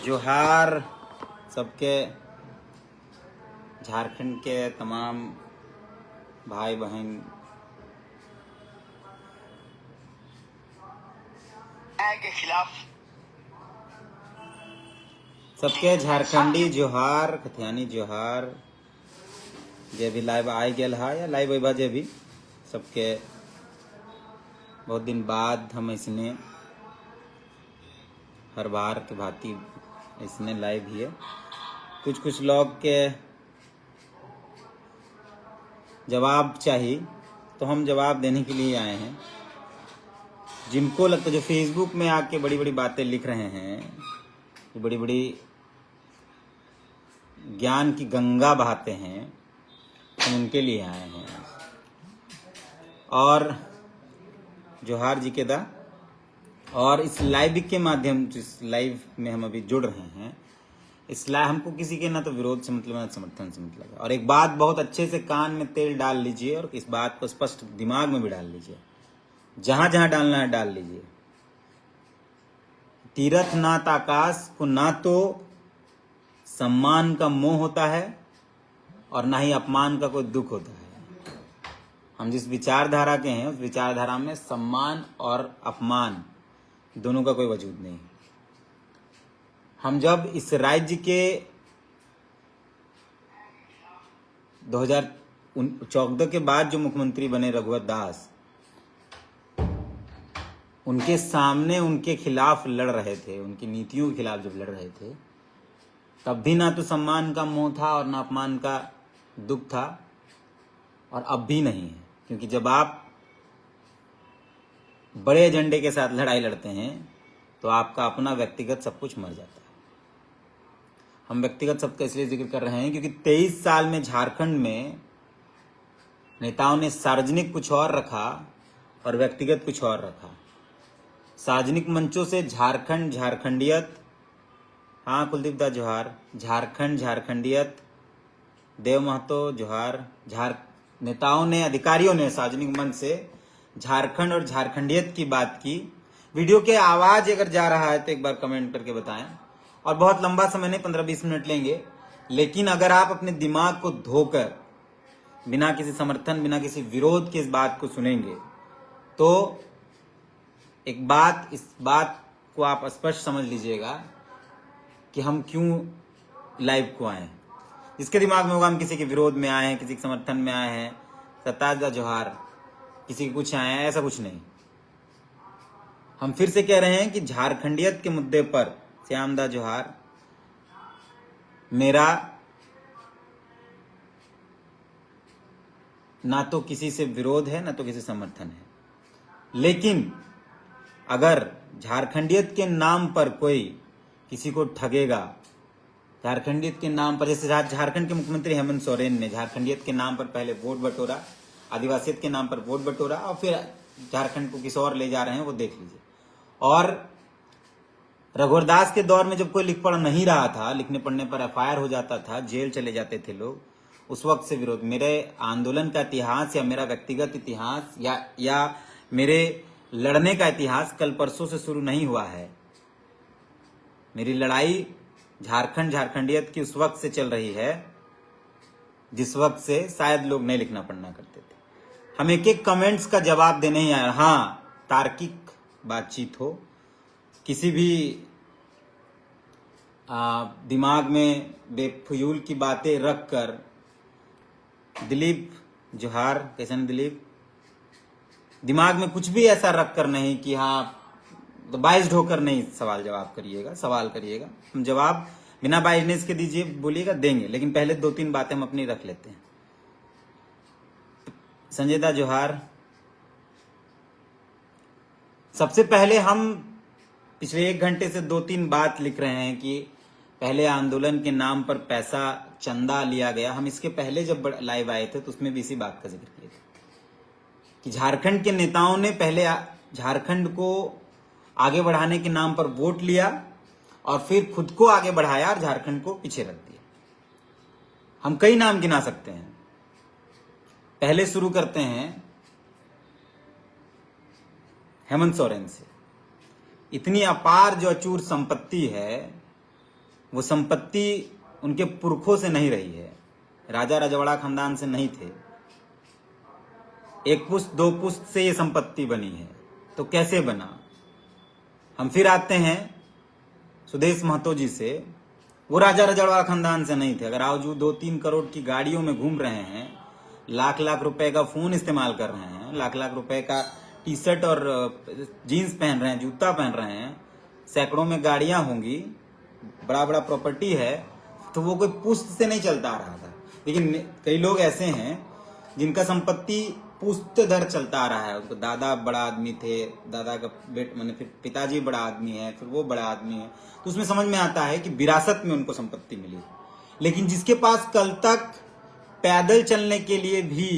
जोहार सबके, झारखंड के तमाम भाई बहन के खिलाफ सबके झारखंडी जोहार, कथियानी जोहार। जे भी लाइव आई गेल है या लाइव अबा जे भी सबके बहुत दिन बाद हम इसने हर बार के भांति इसने लाइव ही है। कुछ लोग के जवाब चाहिए तो हम जवाब देने के लिए आए हैं। जिनको लगता जो फेसबुक में आके बड़ी बड़ी बातें लिख रहे हैं, जो बड़ी बड़ी ज्ञान की गंगा बहाते हैं, हम उनके लिए आए हैं। और जोहार जी के दा और इस लाइव के माध्यम, जिस लाइव में हम अभी जुड़ रहे हैं, इस लाइव हमको किसी के ना तो विरोध से मतलब ना समर्थन से मतलब। और एक बात बहुत अच्छे से कान में तेल डाल लीजिए और इस बात को स्पष्ट दिमाग में भी डाल लीजिए, जहां जहां डालना है डाल लीजिए। तीरथ नाथ आकाश को ना तो सम्मान का मोह होता है और ना ही अपमान का कोई दुख होता है। हम जिस विचारधारा के हैं उस विचारधारा में सम्मान और अपमान दोनों का कोई वजूद नहीं। हम जब इस राज्य के 2014 के बाद जो मुख्यमंत्री बने रघुवर दास, उनके सामने उनके खिलाफ लड़ रहे थे, उनकी नीतियों के खिलाफ जब लड़ रहे थे, तब भी ना तो सम्मान का मोह था और ना अपमान का दुख था, और अब भी नहीं है। क्योंकि जब आप बड़े एजेंडे के साथ लड़ाई लड़ते हैं तो आपका अपना व्यक्तिगत सब कुछ मर जाता है। हम व्यक्तिगत सबका इसलिए जिक्र कर रहे हैं क्योंकि 23 साल में झारखंड में नेताओं ने सार्वजनिक कुछ और रखा और व्यक्तिगत कुछ और रखा। सार्वजनिक मंचों से झारखंड, झारखंडियत, हाँ कुलदीप दा जोहार, झारखंड, झारखंडियत, देव महतो जोहार। नेताओं ने, अधिकारियों ने सार्वजनिक मंच से झारखंड और झारखंडियत की बात की। वीडियो के आवाज अगर जा रहा है तो एक बार कमेंट करके बताएं। और बहुत लंबा समय नहीं, 15-20 मिनट लेंगे, लेकिन अगर आप अपने दिमाग को धोकर बिना किसी समर्थन, बिना किसी विरोध के इस बात को सुनेंगे तो एक बात, इस बात को आप स्पष्ट समझ लीजिएगा कि हम क्यों लाइव को आए। जिसके दिमाग में होगा हम किसी के विरोध में आए हैं, किसी के समर्थन में आए हैं, सत्ताजा जोहार, किसी के कुछ आए हैं, ऐसा कुछ नहीं। हम फिर से कह रहे हैं कि झारखंडियत के मुद्दे पर श्यामदा जोहार, मेरा ना तो किसी से विरोध है ना तो किसी समर्थन है। लेकिन अगर झारखंडियत के नाम पर कोई किसी को ठगेगा, झारखंडियत के नाम पर, जैसे झारखंड के मुख्यमंत्री हेमंत सोरेन ने झारखंडियत के नाम पर पहले वोट बटोरा, आदिवासियत के नाम पर वोट बटोरा और फिर झारखंड को किसी और ले जा रहे हैं, वो देख लीजिए। और रघुवर दास के दौर में जब कोई लिख पढ़ नहीं रहा था, लिखने पढ़ने पर एफआईआर हो जाता था, जेल चले जाते थे लोग, उस वक्त से विरोध। मेरे आंदोलन का इतिहास या मेरा व्यक्तिगत इतिहास या मेरे लड़ने का इतिहास कल परसों से शुरू नहीं हुआ है। मेरी लड़ाई झारखंड, झारखंडियत की उस वक्त से चल रही है जिस वक्त से शायद लोग नहीं लिखना पढ़ना करते थे। हम एक एक कमेंट्स का जवाब देने ही आए। हाँ, तार्किक बातचीत हो, किसी भी दिमाग में बेफजूल की बातें रखकर। दिलीप जोहार, कैसे हैं दिलीप? दिमाग में कुछ भी ऐसा रखकर नहीं कि हाँ तो बाइज्ड होकर नहीं सवाल जवाब करिएगा, सवाल करिएगा। हम जवाब बिना बाइजनेस के दीजिए, बोलिएगा, देंगे, लेकिन पहले 2-3 बातें हम अपनी रख लेते हैं। संजय दा जोहार, सबसे पहले हम पिछले 1 घंटे से 2-3 बात लिख रहे हैं कि पहले आंदोलन के नाम पर पैसा, चंदा लिया गया। हम इसके पहले जब लाइव आए थे तो उसमें भी इसी बात का जिक्र किया था कि झारखंड के नेताओं ने पहले झारखंड को आगे बढ़ाने के नाम पर वोट लिया और फिर खुद को आगे बढ़ाया और झारखंड को पीछे रख दिया। हम कई नाम गिना सकते हैं, पहले शुरू करते हैं हेमंत सोरेन से। इतनी अपार जो अचूर संपत्ति है, वो संपत्ति उनके पुरखों से नहीं रही है, राजा रजवाड़ा खानदान से नहीं थे। एक पुश्त दो पुश्त से ये संपत्ति बनी है, तो कैसे बना? हम फिर आते हैं सुदेश महतो जी से। वो राजा रजवाड़ा खानदान से नहीं थे। अगर आओ 2-3 करोड़ की गाड़ियों में घूम रहे हैं, लाख लाख रुपए का फोन इस्तेमाल कर रहे हैं, लाख लाख रुपए का टी शर्ट और जीन्स पहन रहे हैं, जूता पहन रहे हैं, सैकड़ों में गाड़ियां होंगी, बड़ा बड़ा प्रॉपर्टी है, तो वो कोई पुश्त से नहीं चलता आ रहा था। लेकिन कई लोग ऐसे हैं जिनका संपत्ति पुश्त दर चलता आ रहा है। उनको दादा बड़ा आदमी थे, दादा का मैंने फिर पिताजी बड़ा आदमी है, फिर वो बड़ा आदमी है, तो उसमें समझ में आता है कि विरासत में उनको संपत्ति मिली। लेकिन जिसके पास कल तक पैदल चलने के लिए भी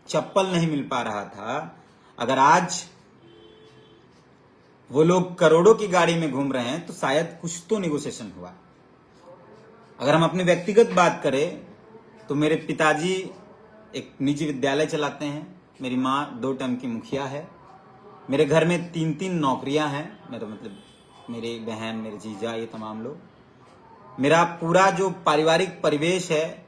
चप्पल नहीं मिल पा रहा था, अगर आज वो लोग करोड़ों की गाड़ी में घूम रहे हैं, तो शायद कुछ तो निगोशिएशन हुआ। अगर हम अपने व्यक्तिगत बात करें तो मेरे पिताजी एक निजी विद्यालय चलाते हैं, मेरी माँ 2 टर्म की मुखिया है, मेरे घर में 3-3 नौकरियां हैं, मेरा मतलब मेरी बहन, मेरे जीजा, ये तमाम लोग। मेरा पूरा जो पारिवारिक परिवेश है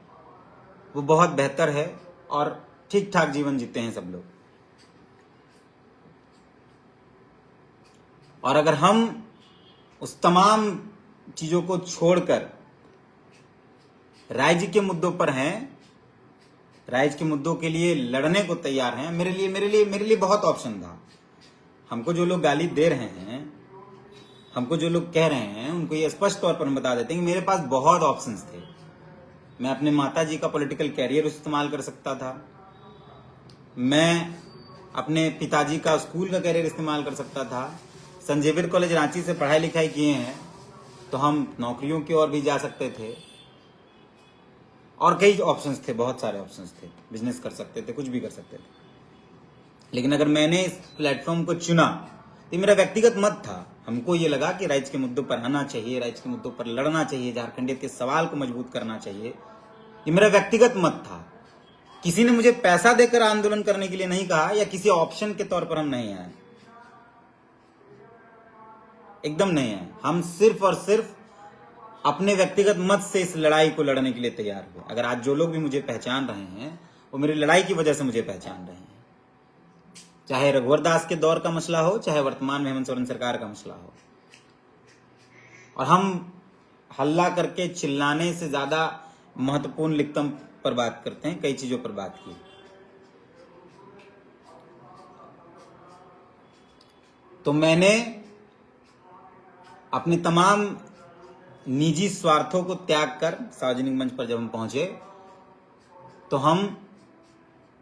वो बहुत बेहतर है और ठीक ठाक जीवन जीते हैं सब लोग। और अगर हम उस तमाम चीजों को छोड़कर राज्य के मुद्दों पर हैं, राज्य के मुद्दों के लिए लड़ने को तैयार हैं, मेरे लिए बहुत ऑप्शन था। हमको जो लोग गाली दे रहे हैं, हमको जो लोग कह रहे हैं, उनको ये स्पष्ट तौर पर हम बता देते हैं कि मेरे पास बहुत ऑप्शंस थे। मैं अपने माताजी का पॉलिटिकल कैरियर इस्तेमाल कर सकता था, मैं अपने पिताजी का स्कूल का कैरियर इस्तेमाल कर सकता था। संत जेवियर कॉलेज रांची से पढ़ाई लिखाई किए हैं तो हम नौकरियों की ओर भी जा सकते थे, और कई ऑप्शंस थे, बहुत सारे ऑप्शंस थे, बिजनेस कर सकते थे, कुछ भी कर सकते थे। लेकिन अगर मैंने इस प्लेटफॉर्म को चुना तो मेरा व्यक्तिगत मत था। हमको ये लगा कि राज्य के मुद्दों पर आना चाहिए, राज्य के मुद्दों पर लड़ना चाहिए, झारखंडियत के सवाल को मजबूत करना चाहिए। ये मेरा व्यक्तिगत मत था। किसी ने मुझे पैसा देकर आंदोलन करने के लिए नहीं कहा, या किसी ऑप्शन के तौर पर हम नहीं आए, एकदम नहीं आए। हम सिर्फ और सिर्फ अपने व्यक्तिगत मत से इस लड़ाई को लड़ने के लिए तैयार हुए। अगर आज जो लोग भी मुझे पहचान रहे हैं, वो मेरी लड़ाई की वजह से मुझे पहचान रहे हैं। चाहे रघुवर दास के दौर का मसला हो, चाहे वर्तमान में हेमंत सोरेन सरकार का मसला हो। और हम हल्ला करके चिल्लाने से ज्यादा महत्वपूर्ण लिखतम पर बात करते हैं, कई चीजों पर बात की। तो मैंने अपने तमाम निजी स्वार्थों को त्याग कर सार्वजनिक मंच पर जब हम पहुंचे, तो हम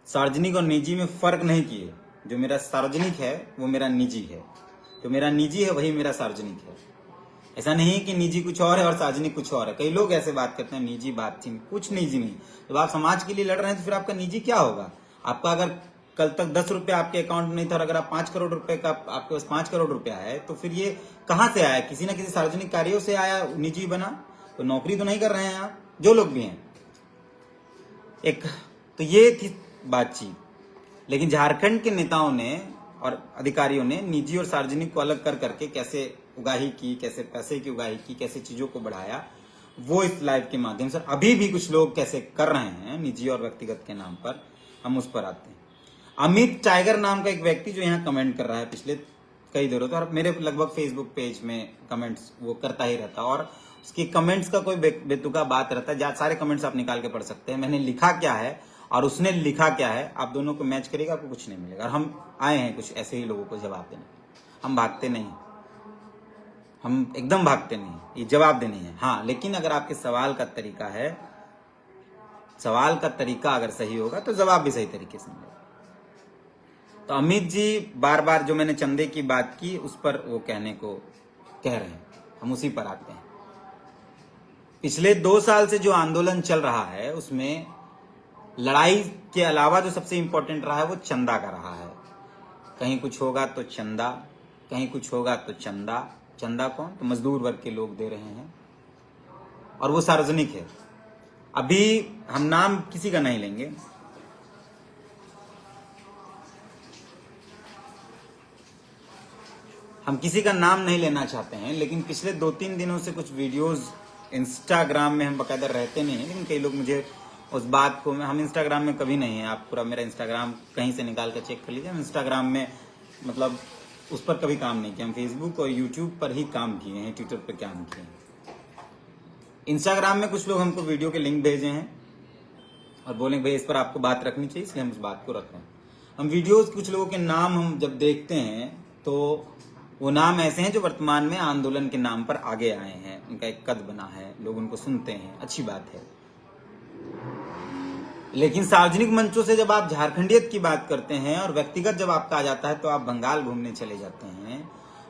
सार्वजनिक और निजी में फर्क नहीं किए। जो मेरा सार्वजनिक है वो मेरा निजी है, जो मेरा निजी है वही मेरा सार्वजनिक है। ऐसा नहीं कि निजी कुछ और है और सार्वजनिक कुछ और है। कई लोग ऐसे बात करते हैं, निजी बातचीत, कुछ निजी नहीं। जब आप समाज के लिए लड़ रहे हैं तो फिर आपका निजी क्या होगा? आपका अगर कल तक 10 रुपया आपके अकाउंट में नहीं था और अगर आप 5 करोड़ रुपए का, आपके पास 5 करोड़ रुपया है, तो फिर ये कहां से आया? किसी ना किसी सार्वजनिक कार्यों से आया, निजी बना। तो नौकरी तो नहीं कर रहे हैं आप, जो लोग भी हैं। एक तो ये थी बातचीत। लेकिन झारखंड के नेताओं ने और अधिकारियों ने निजी और सार्वजनिक को अलग कर करके कैसे उगाही की, कैसे पैसे की उगाही की, कैसे चीजों को बढ़ाया, वो इस लाइव के माध्यम से अभी भी कुछ लोग कैसे कर रहे हैं निजी और व्यक्तिगत के नाम पर, हम उस पर आते हैं। अमित टाइगर नाम का एक व्यक्ति जो यहाँ कमेंट कर रहा है पिछले कई दिनों से, और मेरे लगभग फेसबुक पेज में कमेंट्स वो करता ही रहता, और उसकी कमेंट्स का कोई बेतुका बात रहता है। सारे कमेंट्स आप निकाल के पढ़ सकते हैं, मैंने लिखा क्या है और उसने लिखा क्या है, आप दोनों को मैच करेगा, आपको कुछ नहीं मिलेगा। और हम आए हैं कुछ ऐसे ही लोगों को जवाब देने। हम भागते नहीं, हम एकदम भागते नहीं, ये जवाब देने हैं। हाँ, लेकिन अगर आपके सवाल का तरीका है, सवाल का तरीका अगर सही होगा तो जवाब भी सही तरीके से मिलेगा। तो अमित जी बार बार जो मैंने चंदे की बात की उस पर वो कहने को कह रहे हैं, हम उसी पर आते हैं। पिछले 2 साल से जो आंदोलन चल रहा है उसमें लड़ाई के अलावा जो सबसे इंपॉर्टेंट रहा है वो चंदा का रहा है। कहीं कुछ होगा तो चंदा, कहीं कुछ होगा तो चंदा। चंदा कौन? तो मजदूर वर्ग के लोग दे रहे हैं और वो सार्वजनिक है। अभी हम नाम किसी का नहीं लेंगे, हम किसी का नाम नहीं लेना चाहते हैं, लेकिन पिछले 2-3 दिनों से कुछ वीडियोस इंस्टाग्राम में, हम बकायदा रहते नहीं हैं, लेकिन कई लोग मुझे उस बात को, हम इंस्टाग्राम में कभी नहीं है, आप पूरा मेरा इंस्टाग्राम कहीं से निकाल कर चेक कर लीजिए, हम इंस्टाग्राम में मतलब उस पर कभी काम नहीं किया, हम फेसबुक और यूट्यूब पर ही काम किए हैं, ट्विटर पर काम किए हैं। इंस्टाग्राम में कुछ लोग हमको वीडियो के लिंक भेजे हैं और बोले भाई इस पर आपको बात रखनी चाहिए, इसलिए हम उस बात को रख रहे हैं। हम वीडियोस, कुछ लोगों के नाम हम जब देखते हैं तो वो नाम ऐसे हैं जो वर्तमान में आंदोलन के नाम पर आगे आए हैं, उनका एक कद बना है, लोग उनको सुनते हैं, अच्छी बात है। लेकिन सार्वजनिक मंचों से जब आप झारखंडियत की बात करते हैं और व्यक्तिगत जब आपका आ जाता है तो आप बंगाल घूमने चले जाते हैं,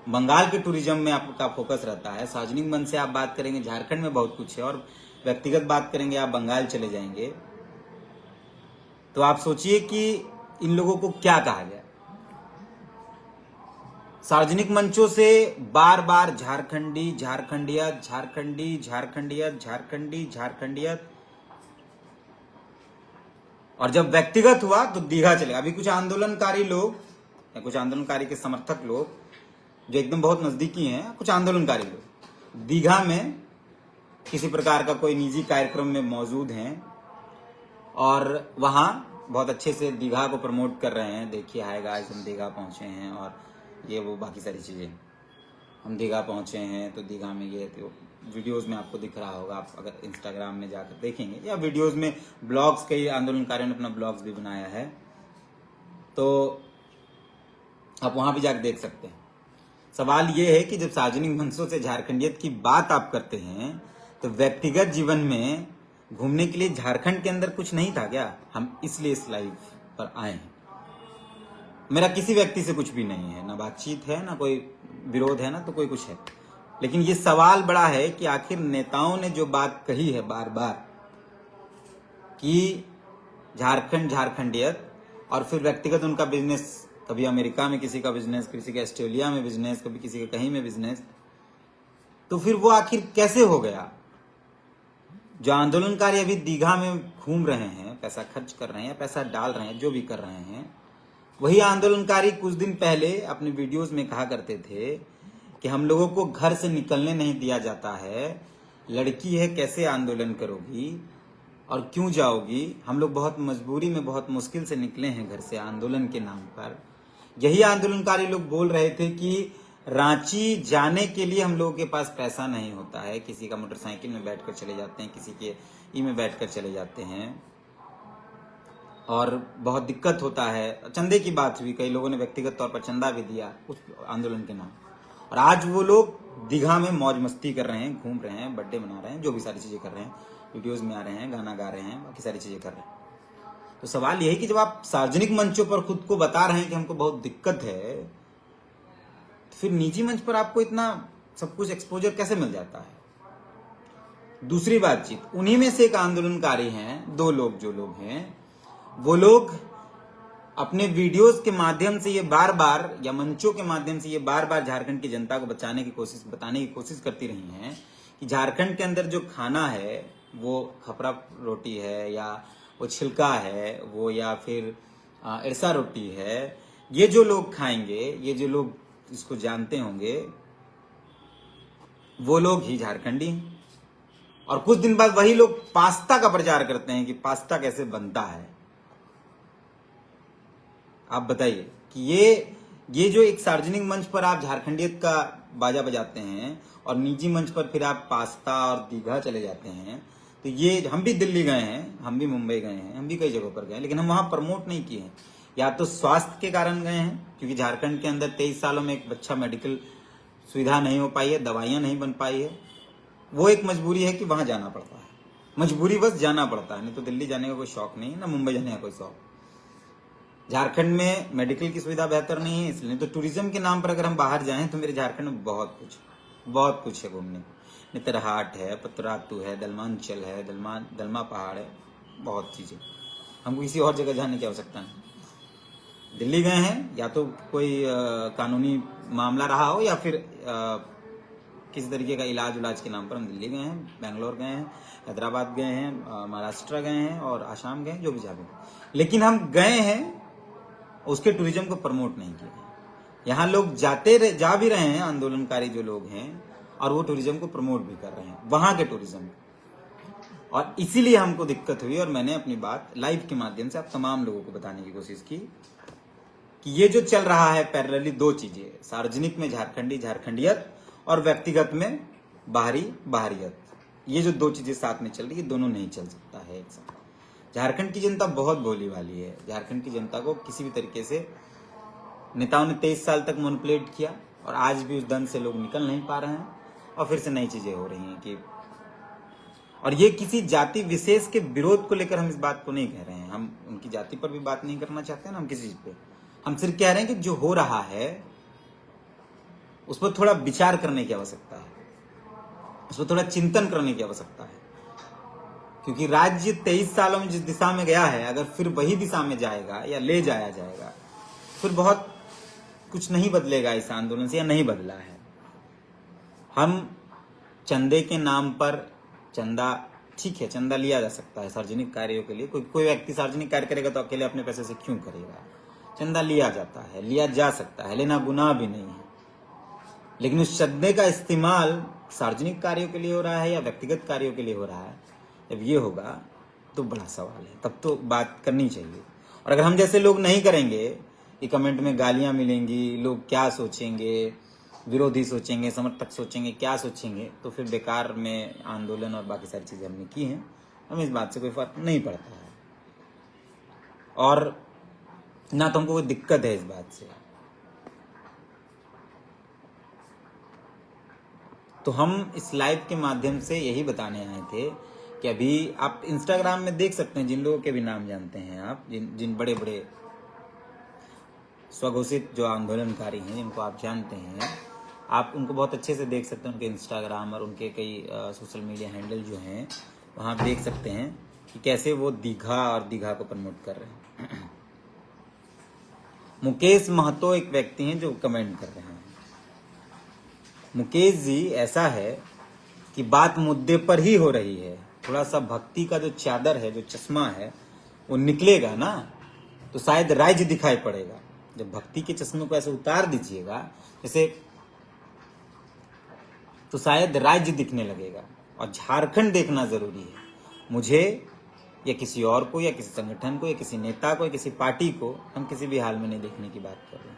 बंगाल के टूरिज्म में आपका फोकस रहता है। सार्वजनिक मंच से आप बात करेंगे झारखंड में बहुत कुछ है, और व्यक्तिगत बात करेंगे आप बंगाल चले जाएंगे, तो आप सोचिए कि इन लोगों को क्या कहा गया। सार्वजनिक मंचों से बार बार झारखंडी, झारखंडियत, झारखंडी, झारखंडियत, झारखंडी, झारखंडियत, और जब व्यक्तिगत हुआ तो दीघा चले। अभी कुछ आंदोलनकारी लोग या कुछ आंदोलनकारी के समर्थक लोग जो एकदम बहुत नजदीकी हैं, कुछ आंदोलनकारी लोग दीघा में किसी प्रकार का कोई निजी कार्यक्रम में मौजूद हैं और वहां बहुत अच्छे से दीघा को प्रमोट कर रहे हैं। देखिए हाय गाइस, हम दीघा पहुंचे हैं और ये वो बाकी सारी चीजें, हम दीघा पहुंचे हैं तो दीघा में ये, तो वीडियोस में आपको दिख रहा होगा, आप अगर इंस्टाग्राम में जाकर देखेंगे या वीडियोस में, ब्लॉग्स, कई आंदोलनकारियों ने अपना ब्लॉग्स भी बनाया है, तो आप वहां भी जाकर देख सकते हैं। सवाल ये है कि जब सार्वजनिक मंचों से झारखंडियत की बात आप करते हैं तो व्यक्तिगत जीवन में घूमने के लिए झारखंड के अंदर कुछ नहीं था क्या? हम इसलिए इस लाइव पर आए हैं। मेरा किसी व्यक्ति से कुछ भी नहीं है, ना बातचीत है, ना कोई विरोध है, ना तो कोई कुछ है, लेकिन ये सवाल बड़ा है कि आखिर नेताओं ने जो बात कही है बार बार कि झारखंड, झारखंडियत, और फिर व्यक्तिगत उनका बिजनेस, कभी अमेरिका में किसी का बिजनेस, किसी का ऑस्ट्रेलिया में बिजनेस, कभी किसी का कहीं में बिजनेस, तो फिर वो आखिर कैसे हो गया? जो आंदोलनकारी अभी दीघा में घूम रहे हैं, पैसा खर्च कर रहे हैं, पैसा डाल रहे हैं, जो भी कर रहे हैं, वही आंदोलनकारी कुछ दिन पहले अपने वीडियोस में कहा करते थे कि हम लोगों को घर से निकलने नहीं दिया जाता है, लड़की है कैसे आंदोलन करोगी और क्यों जाओगी, हम लोग बहुत मजबूरी में, बहुत मुश्किल से निकले हैं घर से आंदोलन के नाम पर। यही आंदोलनकारी लोग बोल रहे थे कि रांची जाने के लिए हम लोगों के पास पैसा नहीं होता है, किसी का मोटरसाइकिल में बैठकर चले जाते हैं, किसी के ई में बैठकर चले जाते हैं और बहुत दिक्कत होता है। चंदे की बात हुई, कई लोगों ने व्यक्तिगत तौर पर चंदा भी दिया उस आंदोलन के नाम, और आज वो लोग दीघा में मौज मस्ती कर रहे हैं, घूम रहे हैं, बर्थडे मना रहे हैं, जो भी सारी चीजें कर रहे हैं, वीडियोज में आ रहे हैं, गाना गा रहे हैं, बाकी सारी चीजें कर रहे हैं। तो सवाल यही कि जब आप सार्वजनिक मंचों पर खुद को बता रहे हैं कि हमको बहुत दिक्कत है, तो फिर निजी मंच पर आपको इतना सब कुछ एक्सपोजर कैसे मिल जाता है? दूसरी बातचीत, उन्हीं में से एक आंदोलनकारी हैं, दो लोग जो लोग हैं, वो लोग अपने वीडियोस के माध्यम से ये बार बार, या मंचों के माध्यम से ये बार बार झारखंड की जनता को बताने की कोशिश करती रही हैं कि झारखंड के अंदर जो खाना है वो खपरा रोटी है, या वो छिलका है, वो या फिर इरसा रोटी है, ये जो लोग खाएंगे, ये जो लोग इसको जानते होंगे, वो लोग ही झारखंडी हैं। और कुछ दिन बाद वही लोग पास्ता का प्रचार करते हैं कि पास्ता कैसे बनता है। आप बताइए कि ये जो एक सार्वजनिक मंच पर आप झारखंडियत का बाजा बजाते हैं और निजी मंच पर फिर आप पास्ता और दीघा चले जाते हैं, तो ये, हम भी दिल्ली गए हैं, हम भी मुंबई गए हैं, हम भी कई जगहों पर गए, लेकिन हम वहां प्रमोट नहीं किए हैं। या तो स्वास्थ्य के कारण गए हैं, क्योंकि झारखंड के अंदर 23 सालों में एक अच्छा मेडिकल सुविधा नहीं हो पाई है, दवाइयां नहीं बन पाई है, वो एक मजबूरी है कि वहां जाना पड़ता है, मजबूरी बस जाना पड़ता है, नहीं तो दिल्ली जाने का कोई शौक नहीं है, ना मुंबई जाने का कोई शौक। झारखंड में मेडिकल की सुविधा बेहतर नहीं है, इसलिए तो टूरिज्म के नाम पर अगर हम बाहर जाएं तो मेरे झारखंड में बहुत कुछ है घूमने को। नेतरहाट है, पतरातू है, दलमांचल है, दलमा पहाड़ है, बहुत चीजें। हमको किसी और जगह जाने की आवश्यकता नहीं। दिल्ली गए हैं, या तो कोई कानूनी मामला रहा हो, या फिर किसी तरीके का इलाज के नाम पर हम दिल्ली गए हैं, बेंगलोर गए हैं, हैदराबाद गए हैं, महाराष्ट्र गए हैं और आसाम गए हैं, जो भी जगह। लेकिन हम गए हैं, उसके टूरिज्म को प्रमोट नहीं किया। यहाँ लोग जा भी रहे हैं, आंदोलनकारी जो लोग हैं, और वो टूरिज्म को प्रमोट भी कर रहे हैं, वहां के टूरिज्म को। और इसीलिए हमको दिक्कत हुई, और मैंने अपनी बात लाइव के माध्यम से आप तमाम लोगों को बताने की कोशिश की कि ये जो चल रहा है पैरेलली, दो चीजें, सार्वजनिक में झारखंडियत और व्यक्तिगत में बाहरियत, ये जो दो चीजें साथ में चल रही है, दोनों नहीं चल सकता है एक साथ। झारखंड की जनता बहुत भोली वाली है। झारखंड की जनता को किसी भी तरीके से नेताओं ने 23 साल तक मैनिपुलेट किया, और आज भी उस दंड से लोग निकल नहीं पा रहे हैं, और फिर से नई चीजें हो रही हैं कि, और ये किसी जाति विशेष के विरोध को लेकर हम इस बात को नहीं कह रहे हैं, हम उनकी जाति पर भी बात नहीं करना चाहते हैं ना हम किसी चीज पे। हम सिर्फ कह रहे हैं कि जो हो रहा है उस पर थोड़ा विचार करने की आवश्यकता है, उस पर थोड़ा चिंतन करने की आवश्यकता है, क्योंकि राज्य 23 सालों में जिस दिशा में गया है, अगर फिर वही दिशा में जाएगा या ले जाया जाएगा, फिर बहुत कुछ नहीं बदलेगा इस आंदोलन से, या नहीं बदला है। हम चंदे के नाम पर, चंदा ठीक है, चंदा लिया जा सकता है सार्वजनिक कार्यों के लिए, कोई व्यक्ति सार्वजनिक कार्य करेगा तो अकेले अपने पैसे से क्यों करेगा, चंदा लिया जाता है, लिया जा सकता है, लेना गुनाह भी नहीं है। लेकिन उस चंदे का इस्तेमाल सार्वजनिक कार्यों के लिए हो रहा है या व्यक्तिगत कार्यों के लिए हो रहा है, जब ये होगा तो बड़ा सवाल है, तब तो बात करनी चाहिए। और अगर हम जैसे लोग नहीं करेंगे, ये कमेंट में गालियां मिलेंगी, लोग क्या सोचेंगे, विरोधी सोचेंगे, समर्थक सोचेंगे, क्या सोचेंगे, तो फिर बेकार में आंदोलन और बाकी सारी चीजें हमने की हैं, हमें इस बात से कोई फर्क नहीं पड़ता है, और ना तो हमको कोई दिक्कत है इस बात से। तो हम इस लाइव के माध्यम से यही बताने आए थे कि अभी आप इंस्टाग्राम में देख सकते हैं, जिन लोगों के भी नाम जानते हैं आप, जिन बड़े बड़े स्वघोषित जो आंदोलनकारी हैं, जिनको आप जानते हैं, आप उनको बहुत अच्छे से देख सकते हैं। उनके इंस्टाग्राम और उनके कई सोशल मीडिया हैंडल जो हैं, वहाँ आप देख सकते हैं कि कैसे वो दीघा को प्रमोट कर रहे हैं। मुकेश महतो एक व्यक्ति हैं जो कमेंट कर रहे हैं। मुकेश जी, ऐसा है कि बात मुद्दे पर ही हो रही है, थोड़ा सा भक्ति का जो चादर है, जो चश्मा है, वो निकलेगा ना तो शायद राज्य दिखाई पड़ेगा। जब भक्ति के चश्मे को ऐसे उतार दीजिएगा जैसे, तो शायद राज्य दिखने लगेगा, और झारखंड देखना जरूरी है। मुझे या किसी और को, या किसी संगठन को, या किसी नेता को, या किसी पार्टी को हम किसी भी हाल में नहीं देखने की बात कर रहे हैं,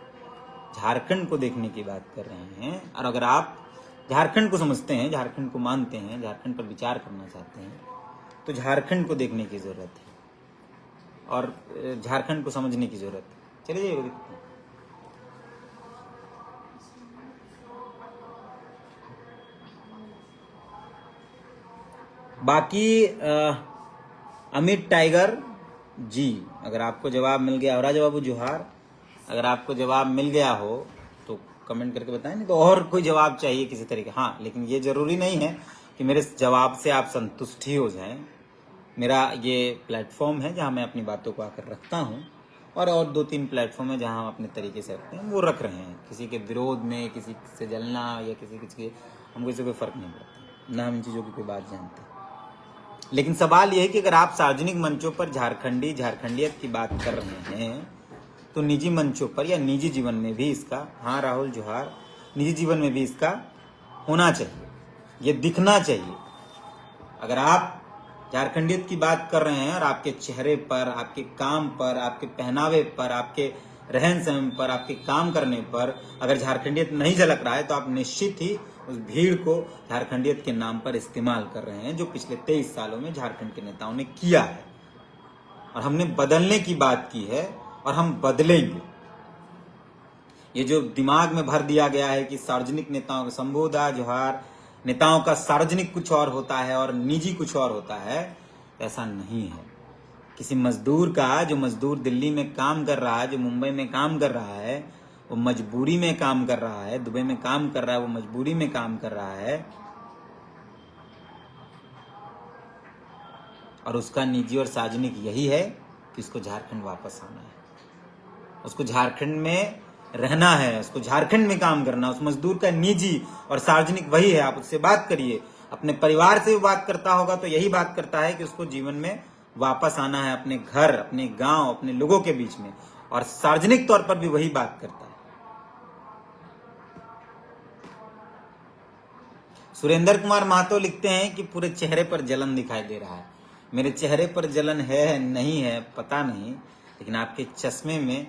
झारखंड को देखने की बात कर रहे हैं। और अगर आप झारखंड को समझते हैं, झारखंड को मानते हैं, झारखंड पर विचार करना चाहते हैं, तो झारखंड को देखने की जरूरत है और झारखंड को समझने की जरूरत है। चलिए जाइए, बाकी अमित टाइगर जी, अगर आपको जवाब मिल गया हो, राजा बाबू जोहार, अगर आपको जवाब मिल गया हो तो कमेंट करके बताएं, नहीं तो और कोई जवाब चाहिए किसी तरीके। हाँ, लेकिन ये जरूरी नहीं है कि मेरे जवाब से आप संतुष्ट ही हो जाएं। मेरा ये प्लेटफॉर्म है जहां मैं अपनी बातों को आकर रखता हूं, और 2-3 प्लेटफॉर्म है जहां हम अपने तरीके से रखते हैं, वो रख रहे हैं। किसी के विरोध में, किसी से जलना, या किसी के, हमको इससे कोई फर्क नहीं पड़ता, ना हम इन चीज़ों की कोई बात जानते। लेकिन सवाल यह है कि अगर आप सार्वजनिक मंचों पर झारखंडियत की बात कर रहे हैं, तो निजी मंचों पर या निजी जीवन में भी इसका, हाँ राहुल जोहार, निजी जीवन में भी इसका होना चाहिए, ये दिखना चाहिए। अगर आप झारखंडियत की बात कर रहे हैं और आपके चेहरे पर, आपके काम पर, आपके पहनावे पर, आपके रहन सहन पर, आपके काम करने पर अगर झारखंडियत नहीं झलक रहा है, तो आप निश्चित ही उस भीड़ को झारखंडियत के नाम पर इस्तेमाल कर रहे हैं, जो पिछले 23 सालों में झारखंड के नेताओं ने किया है। और हमने बदलने की बात की है, और हम बदलेंगे। ये जो दिमाग में भर दिया गया है कि सार्वजनिक नेताओं का, शंभुदा जोहार, नेताओं का सार्वजनिक कुछ और होता है और निजी कुछ और होता है, ऐसा नहीं है। किसी मजदूर का, जो मजदूर दिल्ली में काम कर रहा है, जो मुंबई में काम कर रहा है, वो मजबूरी में काम कर रहा है, दुबई में काम कर रहा है, वो मजबूरी में काम कर रहा है, और उसका निजी और सार्वजनिक यही है कि उसको झारखंड वापस आना है, उसको झारखंड में रहना है, उसको झारखंड में काम करना। उस मजदूर का निजी और सार्वजनिक वही है। आप उससे बात करिए, अपने परिवार से भी बात करता होगा तो यही बात करता है कि उसको जीवन में वापस आना है, अपने घर, अपने गांव, अपने लोगों के बीच में, और सार्वजनिक तौर पर भी वही बात करता है। सुरेंद्र कुमार महतो लिखते हैं कि पूरे चेहरे पर जलन दिखाई दे रहा है। मेरे चेहरे पर जलन है नहीं है पता नहीं, लेकिन आपके चश्मे में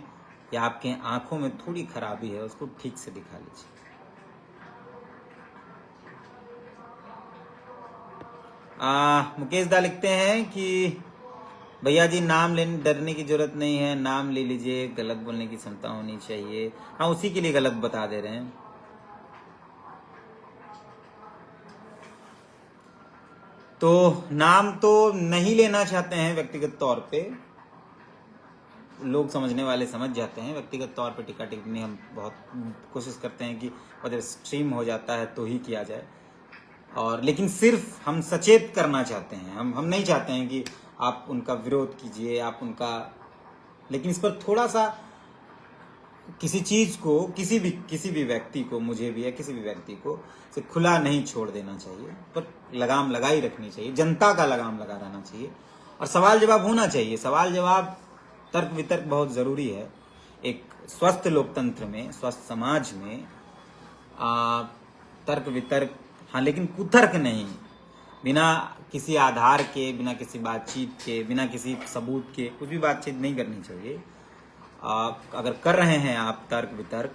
या आपके आंखों में थोड़ी खराबी है, उसको ठीक से दिखा लीजिए। मुकेश दा लिखते हैं कि भैया जी नाम लेने डरने की जरूरत नहीं है, नाम ले लीजिए, गलत बोलने की क्षमता होनी चाहिए। हाँ, उसी के लिए गलत बता दे रहे हैं। तो नाम तो नहीं लेना चाहते हैं व्यक्तिगत तौर पे, लोग समझने वाले समझ जाते हैं। व्यक्तिगत तौर पे टिक्का टिप्पणी हम बहुत कोशिश करते हैं कि जब स्ट्रीम हो जाता है तो ही किया जाए, और लेकिन सिर्फ हम सचेत करना चाहते हैं। हम नहीं चाहते हैं कि आप उनका विरोध कीजिए, आप उनका, लेकिन इस पर थोड़ा सा किसी चीज को, किसी भी व्यक्ति को, मुझे भी या किसी भी व्यक्ति को से खुला नहीं छोड़ देना चाहिए, पर लगाम लगाई रखनी चाहिए, जनता का लगाम लगा रहना चाहिए, और सवाल जवाब होना चाहिए। सवाल जवाब, तर्क वितर्क बहुत जरूरी है एक स्वस्थ लोकतंत्र में, स्वस्थ समाज में। तर्क वितर्क हाँ, लेकिन कुतर्क नहीं, बिना किसी आधार के, बिना किसी बातचीत के, बिना किसी सबूत के कुछ भी बातचीत नहीं करनी चाहिए। अगर कर रहे हैं आप तर्क वितर्क,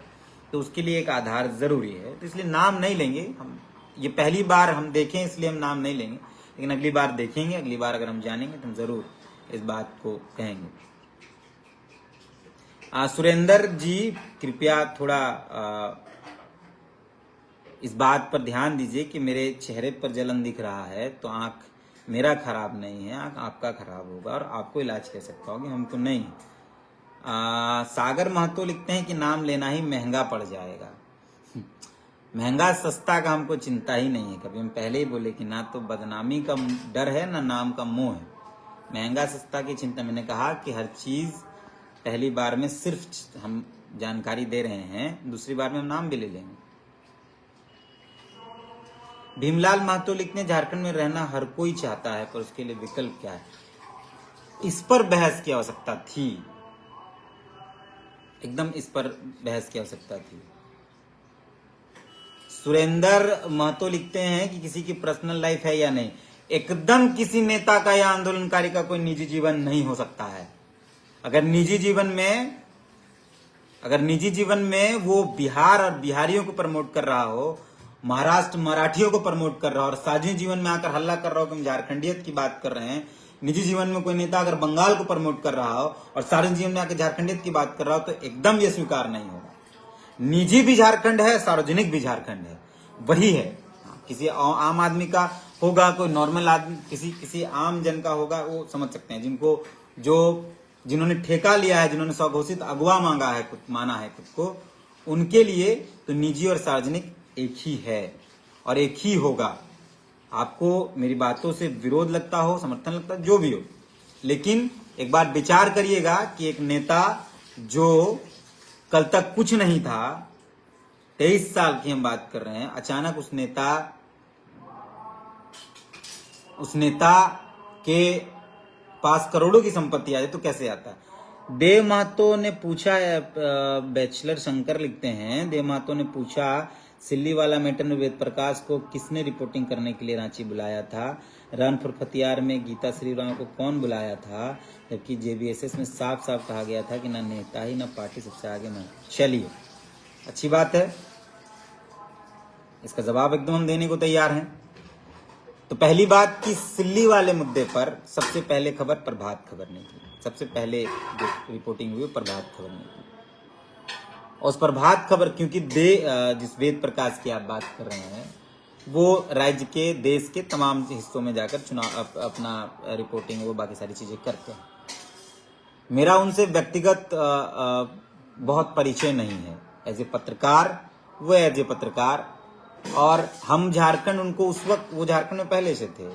तो उसके लिए एक आधार जरूरी है। तो इसलिए नाम नहीं लेंगे हम, ये पहली बार हम देखें इसलिए हम नाम नहीं लेंगे, लेकिन अगली बार देखेंगे, अगली बार अगर हम जानेंगे तो हम जरूर इस बात को कहेंगे। सुरेंद्र जी कृपया थोड़ा इस बात पर ध्यान दीजिए कि मेरे चेहरे पर जलन दिख रहा है तो आंख मेरा खराब नहीं है, आंख आपका खराब होगा और आपको इलाज कर सकता होगा, हमको नहीं। सागर महतो लिखते हैं कि नाम लेना ही महंगा पड़ जाएगा। महंगा सस्ता का हमको चिंता ही नहीं है, कभी हम पहले ही बोले कि ना तो बदनामी का डर है ना नाम का मोह है। महंगा सस्ता की चिंता, मैंने कहा कि हर चीज पहली बार में सिर्फ हम जानकारी दे रहे हैं, दूसरी बार में हम नाम भी ले लेंगे। भीमलाल महतो लिखते हैं झारखंड में रहना हर कोई चाहता है, पर उसके लिए विकल्प क्या है? इस पर बहस की आवश्यकता थी, एकदम इस पर बहस की आवश्यकता थी। सुरेंद्र महतो लिखते हैं कि किसी की पर्सनल लाइफ है या नहीं, एकदम किसी नेता का या आंदोलनकारी का कोई निजी जीवन नहीं हो सकता है। अगर निजी जीवन में वो बिहार और बिहारियों को प्रमोट कर रहा हो, महाराष्ट्र मराठियों को प्रमोट कर रहा हो, और सार्वजनिक जीवन में आकर हल्ला कर रहा हो कि हम झारखंडियत की बात कर रहे हैं, निजी जीवन में कोई नेता अगर बंगाल को प्रमोट कर रहा हो और सार्वजनिक जीवन में आकर झारखंडियत की बात कर रहा हो, तो एकदम ये स्वीकार नहीं होगा। निजी भी झारखंड है, सार्वजनिक भी झारखंड है, वही है। किसी आम आदमी का होगा, कोई नॉर्मल आदमी, किसी आम जन का होगा, वो समझ सकते हैं। जिन्होंने ठेका लिया है, जिन्होंने स्वघोषित अगवा माना है खुद को, उनके लिए तो निजी और सार्वजनिक एक ही है और एक ही होगा। आपको मेरी बातों से विरोध लगता हो, समर्थन लगता हो, जो भी हो, लेकिन एक बार विचार करिएगा कि एक नेता जो कल तक कुछ नहीं था, 23 साल की हम बात कर रहे हैं, अचानक उस नेता के पास करोड़ों की संपत्ति आ जाए तो कैसे आता है? देव महतो ने पूछा, बैचलर शंकर लिखते हैं, देव महतो ने पूछा सिल्ली वाला मैटर में वेद प्रकाश को किसने रिपोर्टिंग करने के लिए रांची बुलाया था? रन फॉर खतियार में गीता श्रीराम को कौन बुलाया था? जबकि जेबीएसएस में साफ साफ कहा गया था कि ना नेता ही ना पार्टी सबसे आगे में। चलिए, अच्छी बात है, इसका जवाब एकदम हम देने को तैयार हैं। तो पहली बात कि सिल्ली वाले मुद्दे पर सबसे पहले खबर प्रभात खबर ने की, सबसे पहले जो रिपोर्टिंग हुई प्रभात खबर ने की। और उस प्रभात खबर, क्योंकि जिस वेद प्रकाश की आप बात कर रहे हैं, वो राज्य के, देश के तमाम हिस्सों में जाकर चुनाव अपना रिपोर्टिंग, वो बाकी सारी चीजें करते हैं। मेरा उनसे व्यक्तिगत बहुत परिचय नहीं है, एज ए पत्रकार, वो एज ए पत्रकार, और हम झारखंड, उनको उस वक्त वो झारखंड में पहले से थे,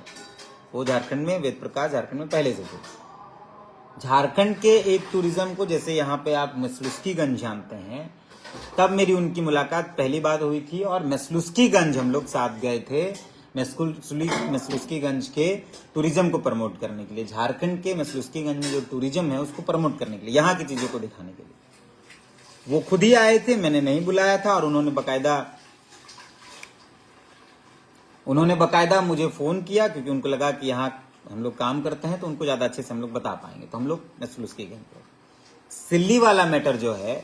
वो झारखंड में, वेद प्रकाश झारखंड में पहले से थे। झारखंड के एक टूरिज्म को, जैसे यहाँ पे आप मसलुस्कीगंज जानते हैं, तब मेरी उनकी मुलाकात पहली बार हुई थी, और मसलुस्कीगंज हम लोग साथ गए थे, मसलुस्कीगंज के टूरिज्म को प्रमोट करने के लिए, झारखंड के मसलुस्कीगंज में जो टूरिज्म है उसको प्रमोट करने के लिए, यहाँ की चीजों को दिखाने के लिए। वो खुद ही आए थे, मैंने नहीं बुलाया था, और उन्होंने बाकायदा उन्होंने बकायदा मुझे फ़ोन किया क्योंकि उनको लगा कि यहाँ हम लोग काम करते हैं तो उनको ज़्यादा अच्छे से हम लोग बता पाएंगे, तो हम लोग नस्लुस्की गए। सिल्ली वाला मैटर जो है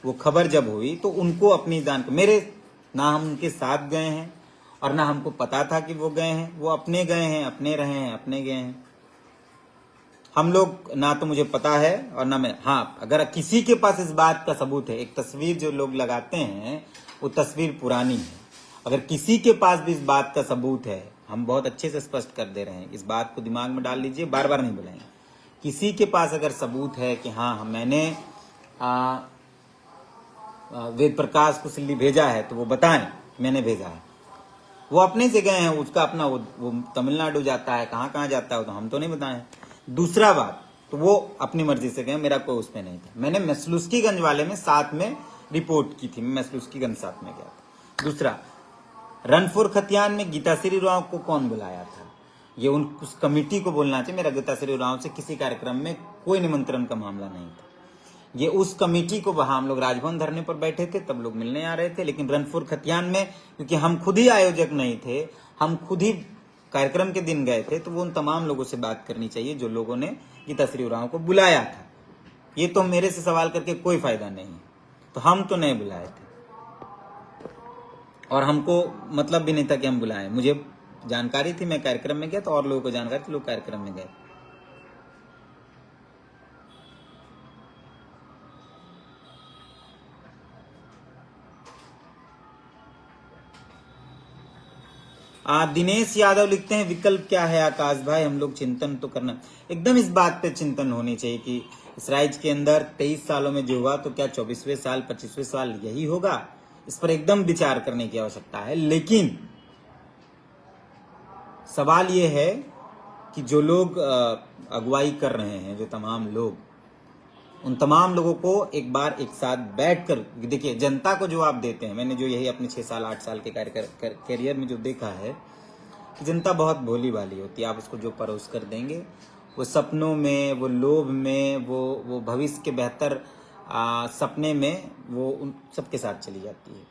वो खबर जब हुई तो उनको अपनी जान, मेरे ना हम उनके साथ गए हैं और ना हमको पता था कि वो गए हैं, वो अपने गए हैं, अपने रहे हैं, अपने गए हैं। हम लोग ना तो मुझे पता है और ना मैं, हाँ अगर किसी के पास इस बात का सबूत है, एक तस्वीर जो लोग लगाते हैं वो तस्वीर पुरानी है, अगर किसी के पास भी इस बात का सबूत है, हम बहुत अच्छे से स्पष्ट कर दे रहे हैं, इस बात को दिमाग में डाल लीजिए, बार बार नहीं बुलाएंगे। किसी के पास अगर सबूत है कि हाँ मैंने वेद प्रकाश को सिल्ली भेजा है तो वो बताएं मैंने भेजा है। वो अपने से गए हैं, उसका अपना वो तमिलनाडु जाता है, कहाँ कहाँ जाता है तो हम तो नहीं बताए। दूसरा बात, तो वो अपनी मर्जी से गए, मेरा कोई उसमें नहीं था। मैंने मसलुस्कीगंज वाले में साथ में रिपोर्ट की थी, मैं मसलुस्कीगंज साथ में गया था। दूसरा, रनफोर खतियान में गीताश्री उरांव को कौन बुलाया था, ये उस कमेटी को बोलना चाहिए। मेरा गीताश्री उरांव से किसी कार्यक्रम में कोई निमंत्रण का मामला नहीं था। ये उस कमेटी को, वहां हम लोग राजभवन धरने पर बैठे थे, तब लोग मिलने आ रहे थे, लेकिन रनफोर खतियान में क्योंकि हम खुद ही आयोजक नहीं थे, हम खुद ही कार्यक्रम के दिन गए थे, तो वो उन तमाम लोगों से बात करनी चाहिए जो लोगों ने गीताश्री उरांव को बुलाया था। ये तो मेरे से सवाल करके कोई फायदा नहीं है, तो हम तो नहीं बुलाए थे और हमको मतलब भी नहीं था कि हम बुलाएं। मुझे जानकारी थी, मैं कार्यक्रम में गया तो और लोगों को जानकारी थी, लोग कार्यक्रम में गए। दिनेश यादव लिखते हैं विकल्प क्या है आकाश भाई, हम लोग चिंतन तो करना, एकदम इस बात पे चिंतन होनी चाहिए कि इस राज्य के अंदर 23 सालों में जो हुआ तो क्या 24वें साल 25वें साल यही होगा, इस पर एकदम विचार करने की आवश्यकता है। लेकिन सवाल ये है कि जो लोग अगुवाई कर रहे हैं, जो तमाम लोग, उन तमाम लोगों को एक बार एक साथ बैठकर देखिए, जनता को जो आप देते हैं, मैंने जो यही अपने 6 साल 8 साल के कैरियर में जो देखा है कि जनता बहुत भोली भाली होती है। आप उसको जो परोस कर देंगे, वो सपनों में, वो लोभ में, वो भविष्य के बेहतर सपने में वो उन सबके साथ चली जाती है,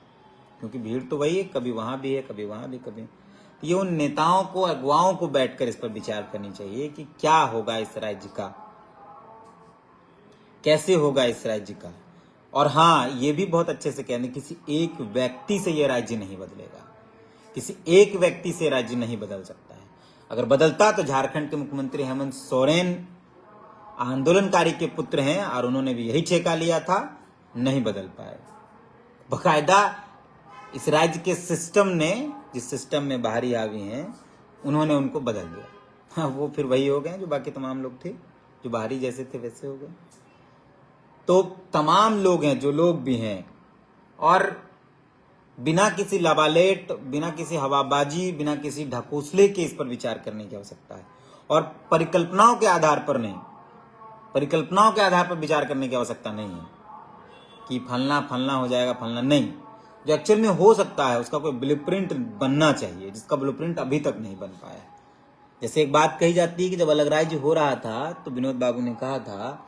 क्योंकि भीड़ तो वही है, कभी वहां भी है, कभी वहां भी, कभी। ये उन नेताओं को, अगुवाओं को बैठकर इस पर विचार करनी चाहिए कि क्या होगा इस राज्य का, कैसे होगा इस राज्य का। और हाँ, ये भी बहुत अच्छे से कहने, किसी एक व्यक्ति से यह राज्य नहीं बदलेगा, किसी एक व्यक्ति से राज्य नहीं बदल सकता है। अगर बदलता तो झारखंड के मुख्यमंत्री हेमंत सोरेन आंदोलनकारी के पुत्र हैं और उन्होंने भी यही ठेका लिया था, नहीं बदल पाए। बकायदा इस राज्य के सिस्टम ने, जिस सिस्टम में बाहरी हावी हैं, उन्होंने उनको बदल दिया। हाँ, वो फिर वही हो गए जो बाकी तमाम लोग थे, जो बाहरी जैसे थे वैसे हो गए। तो तमाम लोग हैं, जो लोग भी हैं, और बिना किसी लबालेट, बिना किसी हवाबाजी, बिना किसी ढकोसले के इस पर विचार करने की आवश्यकता है। और परिकल्पनाओं के आधार पर नहीं, परिकल्पनाओं के आधार पर विचार करने की आवश्यकता नहीं है कि फलना फलना हो जाएगा, फलना नहीं। जो एक्चुअल में हो सकता है उसका कोई ब्लूप्रिंट बनना चाहिए, जिसका ब्लूप्रिंट अभी तक नहीं बन पाया। जैसे एक बात कही जाती है कि जब अलग राज्य हो रहा था तो विनोद बाबू ने कहा था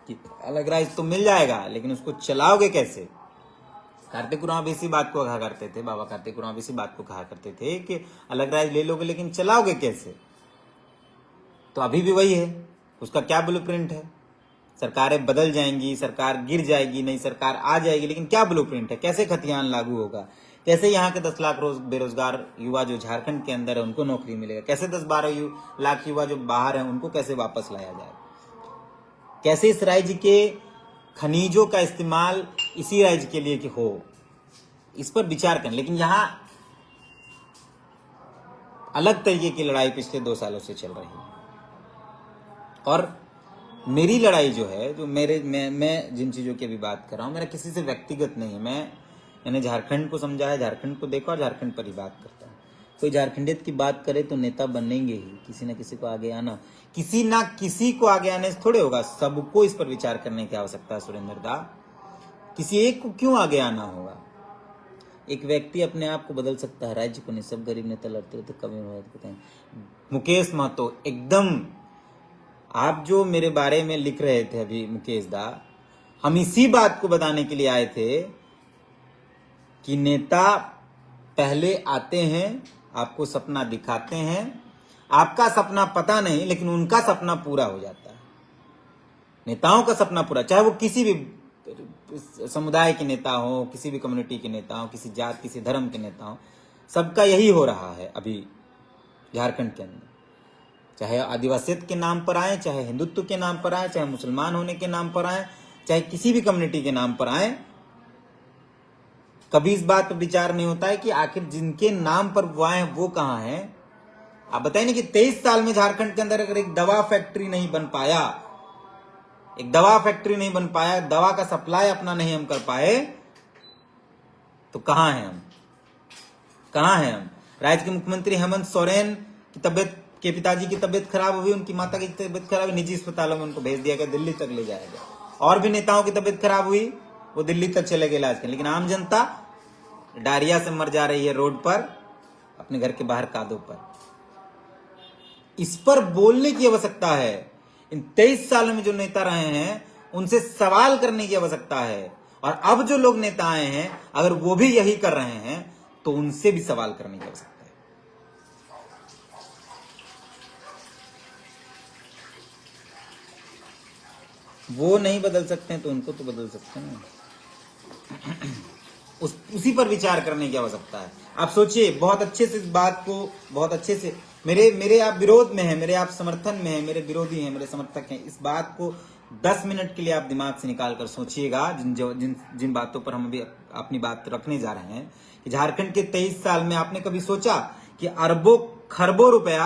कि अलग राज्य तो मिल जाएगा, लेकिन उसको चलाओगे कैसे। कार्तिक उरांव भी इसी बात को कहा करते थे, बाबा कार्तिक उरांव भी इसी बात को कहा करते थे कि अलग राज्य ले लोगे लेकिन चलाओगे कैसे। तो अभी भी वही है, उसका क्या ब्लूप्रिंट है। सरकारें बदल जाएंगी, सरकार गिर जाएगी, नई सरकार आ जाएगी, लेकिन क्या ब्लूप्रिंट है, कैसे खतियान लागू होगा, कैसे यहाँ के 10 लाख बेरोजगार युवा जो झारखंड के अंदर है उनको नौकरी मिलेगा, कैसे 10-12 लाख युवा जो बाहर हैं उनको कैसे वापस लाया जाए, कैसे इस राज्य के खनिजों का इस्तेमाल इसी राज्य के लिए कि हो, इस पर विचार करें। लेकिन यहाँ अलग तरीके की लड़ाई पिछले 2 सालों से चल रही है। और मेरी लड़ाई जो है, जो मैं जिन चीज़ों की अभी बात कर रहा हूँ, मेरा किसी से व्यक्तिगत नहीं है। मैंने झारखंड को समझा है, झारखंड को देखा और झारखंड पर ही बात करता हूँ। कोई झारखंडियत की बात करे तो नेता बनेंगे ही, किसी ना किसी को आगे आना, किसी ना किसी को आगे आने से थोड़े होगा, सबको इस पर विचार करने की आवश्यकता है सुरेंद्र दा। किसी एक को क्यों आगे आना होगा। एक व्यक्ति अपने आप को बदल सकता है, राज्य को नहीं। सब गरीब नेता लड़ते रहते, कभी मुकेश महतो एकदम, आप जो मेरे बारे में लिख रहे थे अभी मुकेश दा, हम इसी बात को बताने के लिए आए थे कि नेता पहले आते हैं आपको सपना दिखाते हैं, आपका सपना पता नहीं लेकिन उनका सपना पूरा हो जाता है। नेताओं का सपना पूरा, चाहे वो किसी भी समुदाय के नेता हो, किसी भी कम्युनिटी के नेता हो, किसी जात किसी धर्म के नेता हो, सबका यही हो रहा है अभी झारखंड के अंदर। चाहे आदिवासियत के नाम पर आए, चाहे हिंदुत्व के नाम पर आए, चाहे मुसलमान होने के नाम पर आए, चाहे किसी भी कम्युनिटी के नाम पर आए, कभी इस बात पर विचार नहीं होता है कि आखिर जिनके नाम पर वो आए वो कहां हैं। आप बताइए ना कि 23 साल में झारखंड के अंदर अगर एक दवा फैक्ट्री नहीं बन पाया, एक दवा फैक्ट्री नहीं बन पाया, दवा का सप्लाई अपना नहीं हम कर पाए, तो कहां हैं हम, कहां हैं हम। राज्य के मुख्यमंत्री हेमंत सोरेन की तबियत, के पिताजी की तबियत खराब हुई, उनकी माता की तबियत खराब हुई, निजी अस्पतालों में उनको भेज दिया गया, दिल्ली तक ले जाया गया। और भी नेताओं की तबियत खराब हुई, वो दिल्ली तक चले गए इलाज के, लेकिन आम जनता डायरिया से मर जा रही है रोड पर, अपने घर के बाहर कादों पर। इस पर बोलने की आवश्यकता है। इन 23 सालों में जो नेता रहे हैं उनसे सवाल करने की आवश्यकता है, और अब जो लोग नेता आए हैं अगर वो भी यही कर रहे हैं तो उनसे भी सवाल करने की आवश्यकता है। वो नहीं बदल सकते हैं तो उनको तो बदल सकते हैं। उसी पर विचार करने की आवश्यकता है। आप सोचिए, बहुत अच्छे से इस बात को, बहुत अच्छे से, मेरे आप विरोध में हैं, मेरे आप समर्थन में हैं, मेरे विरोधी हैं, मेरे समर्थक हैं, इस बात को 10 मिनट के लिए आप दिमाग से निकाल कर सोचिएगा, जिन बातों पर हम अभी अपनी बात रखने जा रहे हैं। कि झारखंड के 23 साल में आपने कभी सोचा कि अरबों खरबों रुपया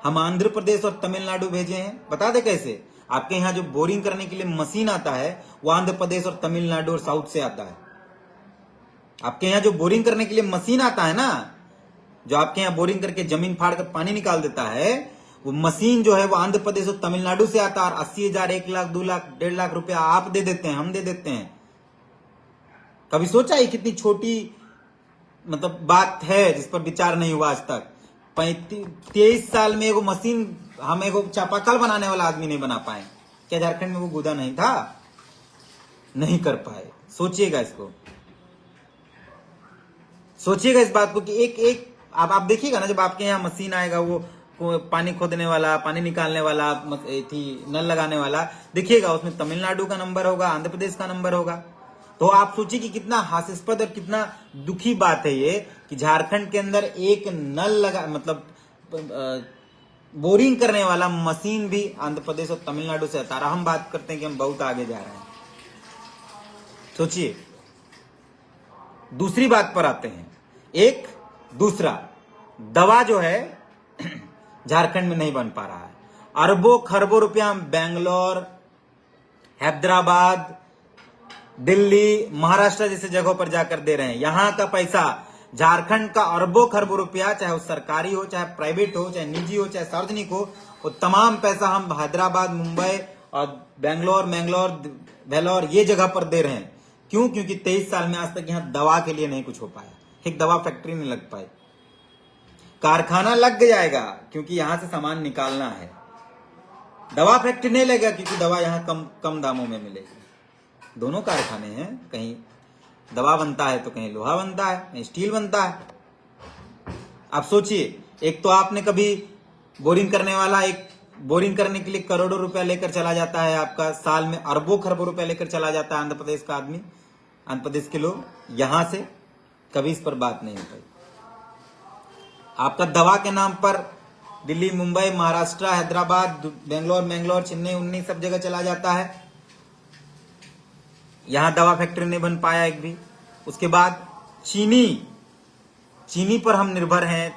हम आंध्र प्रदेश और तमिलनाडु भेजे हैं? बता दे कैसे। आपके यहाँ जो बोरिंग करने के लिए मशीन आता है वो आंध्र प्रदेश और तमिलनाडु और साउथ से आता है। आपके यहाँ जो बोरिंग करने के लिए मशीन आता है ना, जो आपके यहाँ बोरिंग करके जमीन फाड़ कर पानी निकाल देता है, वो मशीन जो है वो आंध्र प्रदेश और तमिलनाडु से आता है। और 80,000, 1 लाख, 2 लाख, 1.5 लाख रुपया आप दे देते हैं, हम दे देते हैं। कभी सोचा ये कितनी छोटी मतलब बात है जिस पर विचार नहीं हुआ आज तक। 23 साल में एगो मशीन, हम एगो चापाकल बनाने वाला आदमी नहीं बना पाए। क्या झारखंड में वो गुदा नहीं था? नहीं कर पाए। सोचिएगा इसको, सोचिएगा इस बात को कि एक आप देखिएगा ना, जब आपके यहाँ मशीन आएगा, वो पानी खोदने वाला, पानी निकालने वाला, नल लगाने वाला, देखिएगा उसमें तमिलनाडु का नंबर होगा, आंध्र प्रदेश का नंबर होगा। तो आप सोचिए कि कितना हास्यास्पद और कितना दुखी बात है ये कि झारखंड के अंदर एक नल लगा, मतलब बोरिंग करने वाला मशीन भी आंध्र प्रदेश और तमिलनाडु से आता रहा। हम बात करते हैं कि हम बहुत आगे जा रहे हैं। सोचिए। दूसरी बात पर आते हैं। एक दूसरा दवा जो है झारखंड में नहीं बन पा रहा है। अरबों खरबों रुपया हम बेंगलोर, हैदराबाद, दिल्ली, महाराष्ट्र जैसे जगहों पर जाकर दे रहे हैं। यहां का पैसा, झारखंड का अरबों खरबों रुपया, चाहे वो सरकारी हो, चाहे प्राइवेट हो, चाहे निजी हो, चाहे सार्वजनिक हो, वो तमाम पैसा हम हैदराबाद, मुंबई और बेंगलोर, वेलोर ये जगह पर दे रहे हैं। क्यों? क्योंकि 23 साल में आज तक यहां दवा के लिए नहीं कुछ हो पाया। एक दवा फैक्ट्री नहीं लग पाई। कारखाना लग जाएगा क्योंकि यहां से सामान निकालना है। दवा फैक्ट्री नहीं लगेगा क्योंकि दवा यहां कम दामों में मिलेगी। दोनों कारखाने हैं, कहीं दवा बनता है तो कहीं लोहा बनता है, कहीं स्टील बनता है। आप सोचिए, एक तो आपने कभी बोरिंग करने वाला, एक बोरिंग करने के लिए करोड़ों रुपया लेकर चला जाता है, आपका साल में अरबों खरबों रुपया लेकर चला जाता है आंध्र प्रदेश का आदमी, आंध्र प्रदेश के लोग, यहां से कभी इस पर बात नहीं होती। आपका दवा के नाम पर दिल्ली, मुंबई, महाराष्ट्र, हैदराबाद, बेंगलोर, चेन्नई, उन्नी सब जगह चला जाता है। यहां दवा फैक्ट्री नहीं बन पाया एक भी। उसके बाद चीनी पर हम निर्भर हैं।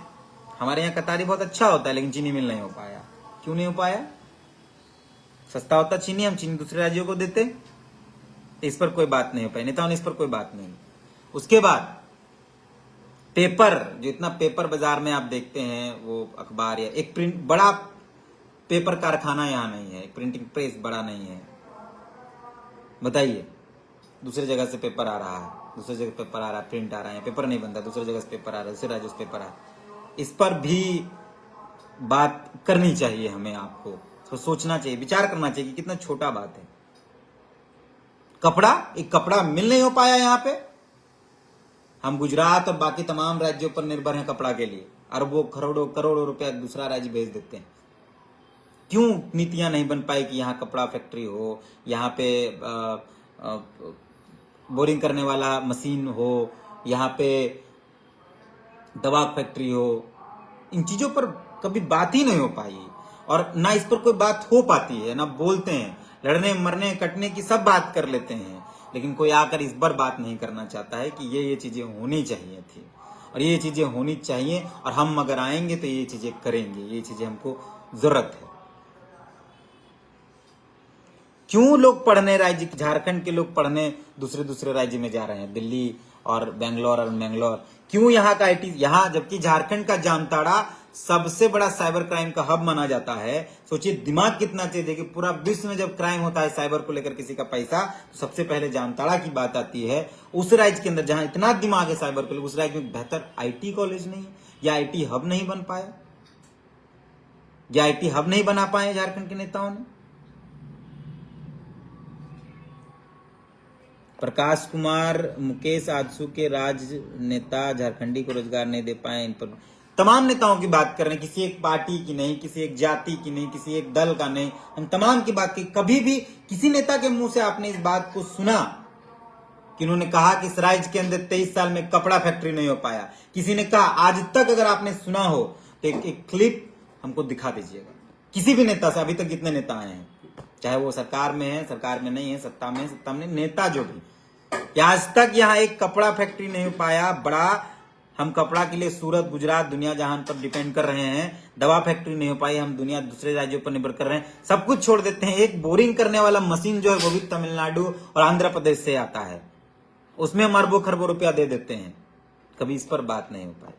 हमारे यहाँ कतारी बहुत अच्छा होता है लेकिन चीनी मिल नहीं हो पाया। क्यों नहीं हो पाया? सस्ता होता चीनी, हम चीनी दूसरे राज्यों को देते। इस पर कोई बात नहीं हो पाई, नेताओं ने इस पर कोई बात नहीं। उसके बाद पेपर, जो इतना पेपर बाजार में आप देखते हैं, वो अखबार या एक प्रिंट, बड़ा पेपर कारखाना यहाँ नहीं है, एक प्रिंटिंग प्रेस बड़ा नहीं है। बताइए, दूसरी जगह से पेपर आ रहा है, दूसरी जगह पेपर आ रहा है, प्रिंट आ रहा है, पेपर नहीं बनता, दूसरी जगह से पेपर आ रहा है, दूसरे राज्यों से पेपर आ रहा है। इस पर भी बात करनी चाहिए हमें, आपको तो सोचना चाहिए, विचार करना चाहिए कि कितना छोटा बात है। कपड़ा, एक कपड़ा मिल नहीं हो पाया यहाँ पे। हम गुजरात और बाकी तमाम राज्यों पर निर्भर हैं कपड़ा के लिए, अरबों करोड़ों करोड़ों रुपया दूसरा राज्य भेज देते हैं। क्यों नीतियां नहीं बन पाई कि यहाँ कपड़ा फैक्ट्री हो, यहाँ पे बोरिंग करने वाला मशीन हो, यहाँ पे दवा फैक्ट्री हो। इन चीजों पर कभी बात ही नहीं हो पाई और ना इस पर कोई बात हो पाती है, ना बोलते हैं। लड़ने मरने कटने की सब बात कर लेते हैं, लेकिन कोई आकर इस पर बात नहीं करना चाहता है कि ये चीजें होनी चाहिए थी और ये चीजें होनी चाहिए और हम अगर आएंगे तो ये चीजें करेंगे, ये चीजें हमको जरूरत है। क्यों लोग पढ़ने राज्य, झारखंड के लोग पढ़ने दूसरे राज्य में जा रहे हैं, दिल्ली और बेंगलोर और मैंगलोर? क्यों यहाँ का आईटी, यहाँ जबकि झारखंड का जामताड़ा सबसे बड़ा साइबर क्राइम का हब माना जाता है। सोचिए दिमाग कितना तेज है कि पूरा विश्व में जब क्राइम होता है साइबर को लेकर किसी का पैसा, तो सबसे पहले जामताड़ा की बात आती है। उस राज्य के अंदर जहां इतना दिमाग है साइबर को लेकर, उस राज्य में बेहतर आईटी कॉलेज नहीं या आईटी हब नहीं बन पाया, या आईटी हब नहीं बना पाए झारखंड के नेताओं ने। प्रकाश कुमार, मुकेश आजसू के राजनेता झारखंडी को रोजगार नहीं दे पाए, इन पर तमाम नेताओं की बात कर रहे हैं। किसी एक पार्टी की नहीं, किसी एक जाति की नहीं, किसी एक दल का नहीं, हम तमाम की बात की। कभी भी किसी नेता के मुंह से आपने इस बात को सुना कि उन्होंने कहा कि इस राज्य के अंदर 23 साल में कपड़ा फैक्ट्री नहीं हो पाया? किसी ने कहा? आज तक अगर आपने सुना हो तो एक क्लिप हमको दिखा दीजिएगा किसी भी नेता से। अभी तक जितने नेता आए हैं, चाहे वो सरकार में है, सरकार में नहीं है, सत्ता में है, सत्ता में नेता जो भी, आज तक यहाँ एक कपड़ा फैक्ट्री नहीं हो पाया बड़ा। हम कपड़ा के लिए सूरत, गुजरात, दुनिया जहान पर डिपेंड कर रहे हैं। दवा फैक्ट्री नहीं हो पाई, हम दुनिया दूसरे राज्यों पर निर्भर कर रहे हैं। सब कुछ छोड़ देते हैं, एक बोरिंग करने वाला मशीन जो है वो भी तमिलनाडु और आंध्र प्रदेश से आता है, उसमें हम अरबों खरबों रुपया दे देते हैं। कभी इस पर बात नहीं हो पाई।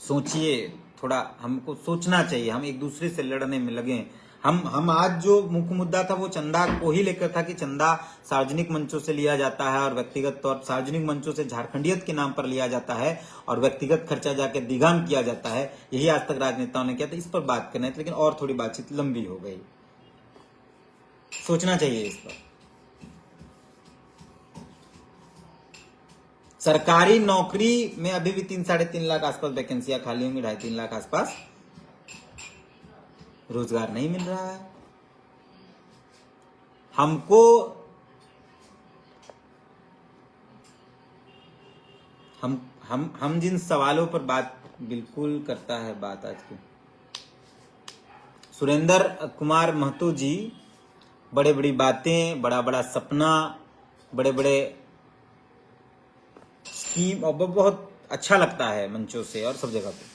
सोचिए, थोड़ा हमको सोचना चाहिए। हम एक दूसरे से लड़ने में लगे। हम आज जो मुख्य मुद्दा था वो चंदा को ही लेकर था कि चंदा सार्वजनिक मंचों से लिया जाता है और व्यक्तिगत तौर सार्वजनिक मंचों से झारखंडियत के नाम पर लिया जाता है और व्यक्तिगत खर्चा जाके दिगाम किया जाता है। यही आज तक राजनेताओं ने किया था। इस पर बात करना है, लेकिन और थोड़ी बातचीत लंबी हो गई। सोचना चाहिए इस पर। सरकारी नौकरी में अभी भी 3-3.5 लाख आसपास वैकेंसियां खाली होंगी, 2.5-3 लाख आसपास। रोजगार नहीं मिल रहा है हमको। हम जिन सवालों पर बात बिल्कुल करता है बात आज की, सुरेंद्र कुमार महतो जी, बड़े बड़ी बातें, बड़ा बड़ा सपना, बड़े बड़े स्कीम, और बहुत अच्छा लगता है मंचों से और सब जगह पे,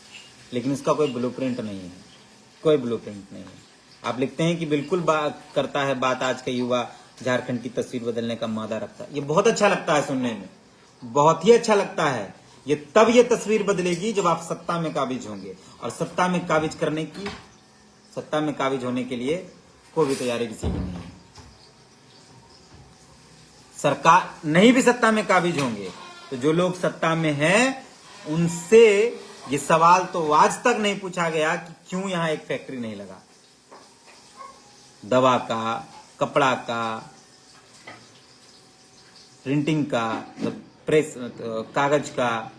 लेकिन इसका कोई ब्लूप्रिंट नहीं है, कोई ब्लूप्रिंट नहीं है। आप लिखते हैं कि बिल्कुल बात करता है बात आज का युवा, झारखंड की तस्वीर बदलने का मादा रखता है। ये बहुत अच्छा लगता है सुनने में, बहुत ही अच्छा लगता है। ये तब ये तस्वीर बदलेगी जब आप सत्ता में काबिज होंगे, और सत्ता में काबिज होने के लिए कोई भी तैयारी किसी की नहीं है। सरकार नहीं भी सत्ता में काबिज होंगे तो जो लोग सत्ता में हैं उनसे ये सवाल तो आज तक नहीं पूछा गया कि क्यों यहां एक फैक्ट्री नहीं लगा, दवा का, कपड़ा का, प्रिंटिंग का, प्रेस, कागज का।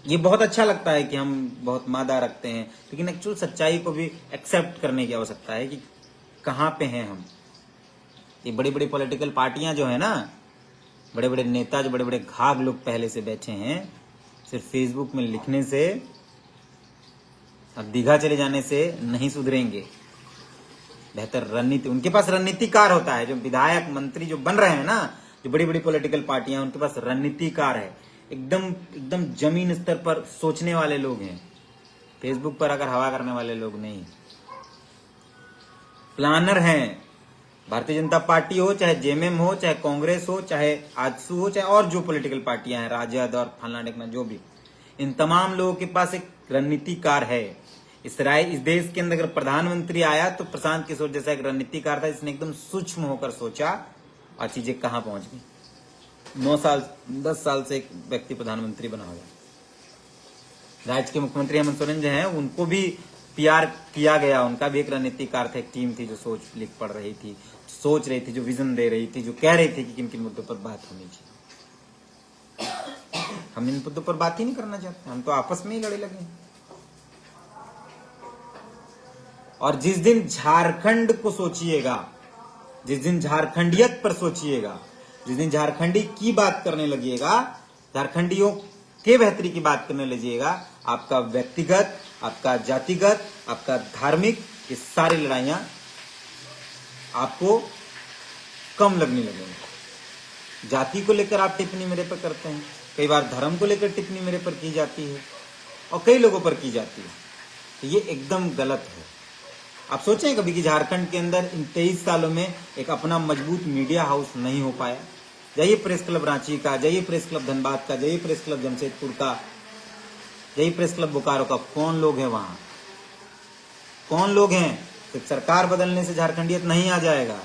ये बहुत अच्छा लगता है कि हम बहुत मादा रखते हैं, लेकिन एक्चुअल सच्चाई को भी एक्सेप्ट करने की आवश्यकता है कि कहां पे हैं हम। ये बड़ी बड़ी पॉलिटिकल पार्टियां जो है ना, बड़े बड़े नेता, जो बड़े बड़े घाघ लोग पहले से बैठे हैं, सिर्फ फेसबुक में लिखने से, अब दीघा चले जाने से नहीं सुधरेंगे। बेहतर रणनीति, उनके पास रणनीतिकार होता है। जो विधायक मंत्री जो बन रहे हैं ना, जो बड़ी बड़ी पॉलिटिकल पार्टियां, उनके पास रणनीतिकार है। एकदम जमीन स्तर पर सोचने वाले लोग हैं, फेसबुक पर अगर हवा करने वाले लोग नहीं। प्लानर हैं। भारतीय जनता पार्टी हो, चाहे जेएमएम हो, चाहे कांग्रेस हो, चाहे आजसू हो, चाहे और जो पॉलिटिकल पार्टियां हैं, राजद और फलाना ढिकना, जो भी, इन तमाम लोगों के पास एक रणनीतिकार है। इस देश के अंदर अगर प्रधानमंत्री आया तो प्रशांत किशोर जैसा एक रणनीतिकार था, इसने एकदम सूक्ष्म होकर सोचा और चीजें कहां पहुंच गई। 9 साल 10 साल से एक व्यक्ति प्रधानमंत्री बना हुआ। राज्य के मुख्यमंत्री हेमंत सोरेन जो है, उनको भी पीआर किया गया, उनका भी एक रणनीतिकार था, एक टीम थी जो सोच लिख पढ़ रही थी, सोच रही थी, जो विजन दे रही थी, जो कह रही थी कि किन किन मुद्दों पर बात होनी चाहिए। हम इन मुद्दों पर बात ही नहीं करना चाहते, हम तो आपस में ही लड़े लगे हैं। और जिस दिन झारखंड को सोचिएगा, जिस दिन झारखंडियत पर सोचिएगा, जिस दिन झारखंडी की बात करने लगिएगा, झारखंडियों के बेहतरी की बात करने लगिएगा, आपका व्यक्तिगत, आपका जातिगत, आपका धार्मिक, ये सारी लड़ाइयां आपको कम लगने लगेंगी। जाति को लेकर आप टिप्पणी मेरे पर करते हैं, कई बार धर्म को लेकर टिप्पणी मेरे पर की जाती है और कई लोगों पर की जाती है, तो ये एकदम गलत है। आप सोचें कभी कि झारखंड के अंदर इन 23 सालों में एक अपना मजबूत मीडिया हाउस नहीं हो पाया? जाइए प्रेस क्लब रांची का, जाइए प्रेस क्लब धनबाद का, जाइए प्रेस क्लब जमशेदपुर का, जाइए प्रेस क्लब बोकारो का, कौन लोग हैं वहां? कौन लोग हैं? सिर्फ सरकार बदलने से झारखंडियत नहीं आ जाएगा,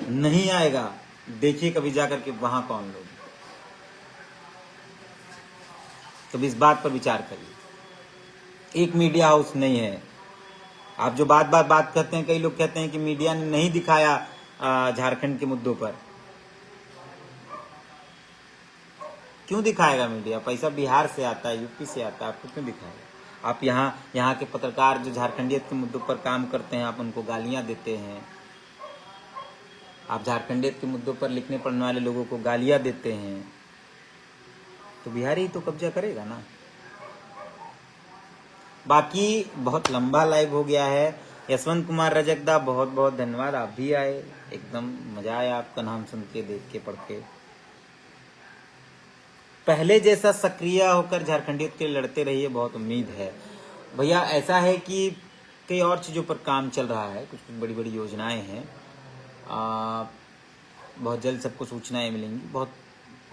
नहीं आएगा। देखिए कभी जाकर के वहां कौन लोग। तो इस बात पर विचार करिए। एक मीडिया हाउस नहीं है। आप जो बात करते हैं, कई लोग कहते हैं कि मीडिया ने नहीं दिखाया झारखंड के मुद्दों पर। क्यों दिखाएगा मीडिया? पैसा बिहार से आता है, यूपी से आता है, आपको क्यों दिखाएगा? आप यहाँ के पत्रकार जो झारखंडियत के मुद्दों पर काम करते हैं, आप उनको गालियां देते हैं। आप झारखंडियत के मुद्दों पर लिखने पढ़ने वाले लोगों को गालियां देते हैं, तो बिहारी ही तो कब्जा करेगा ना। बाकी बहुत लंबा लाइव हो गया है। यशवंत कुमार रजकदा, बहुत बहुत धन्यवाद, आप भी आए, एकदम मजा आया आपका नाम सुन के, देख के, पढ़ के। पहले जैसा सक्रिय होकर झारखंडियत के लिए लड़ते रहिए, बहुत उम्मीद है भैया। ऐसा है कि कई और चीज़ों पर काम चल रहा है, कुछ बड़ी बड़ी योजनाएं हैं, बहुत जल्द सबको सूचनाएं मिलेंगी, बहुत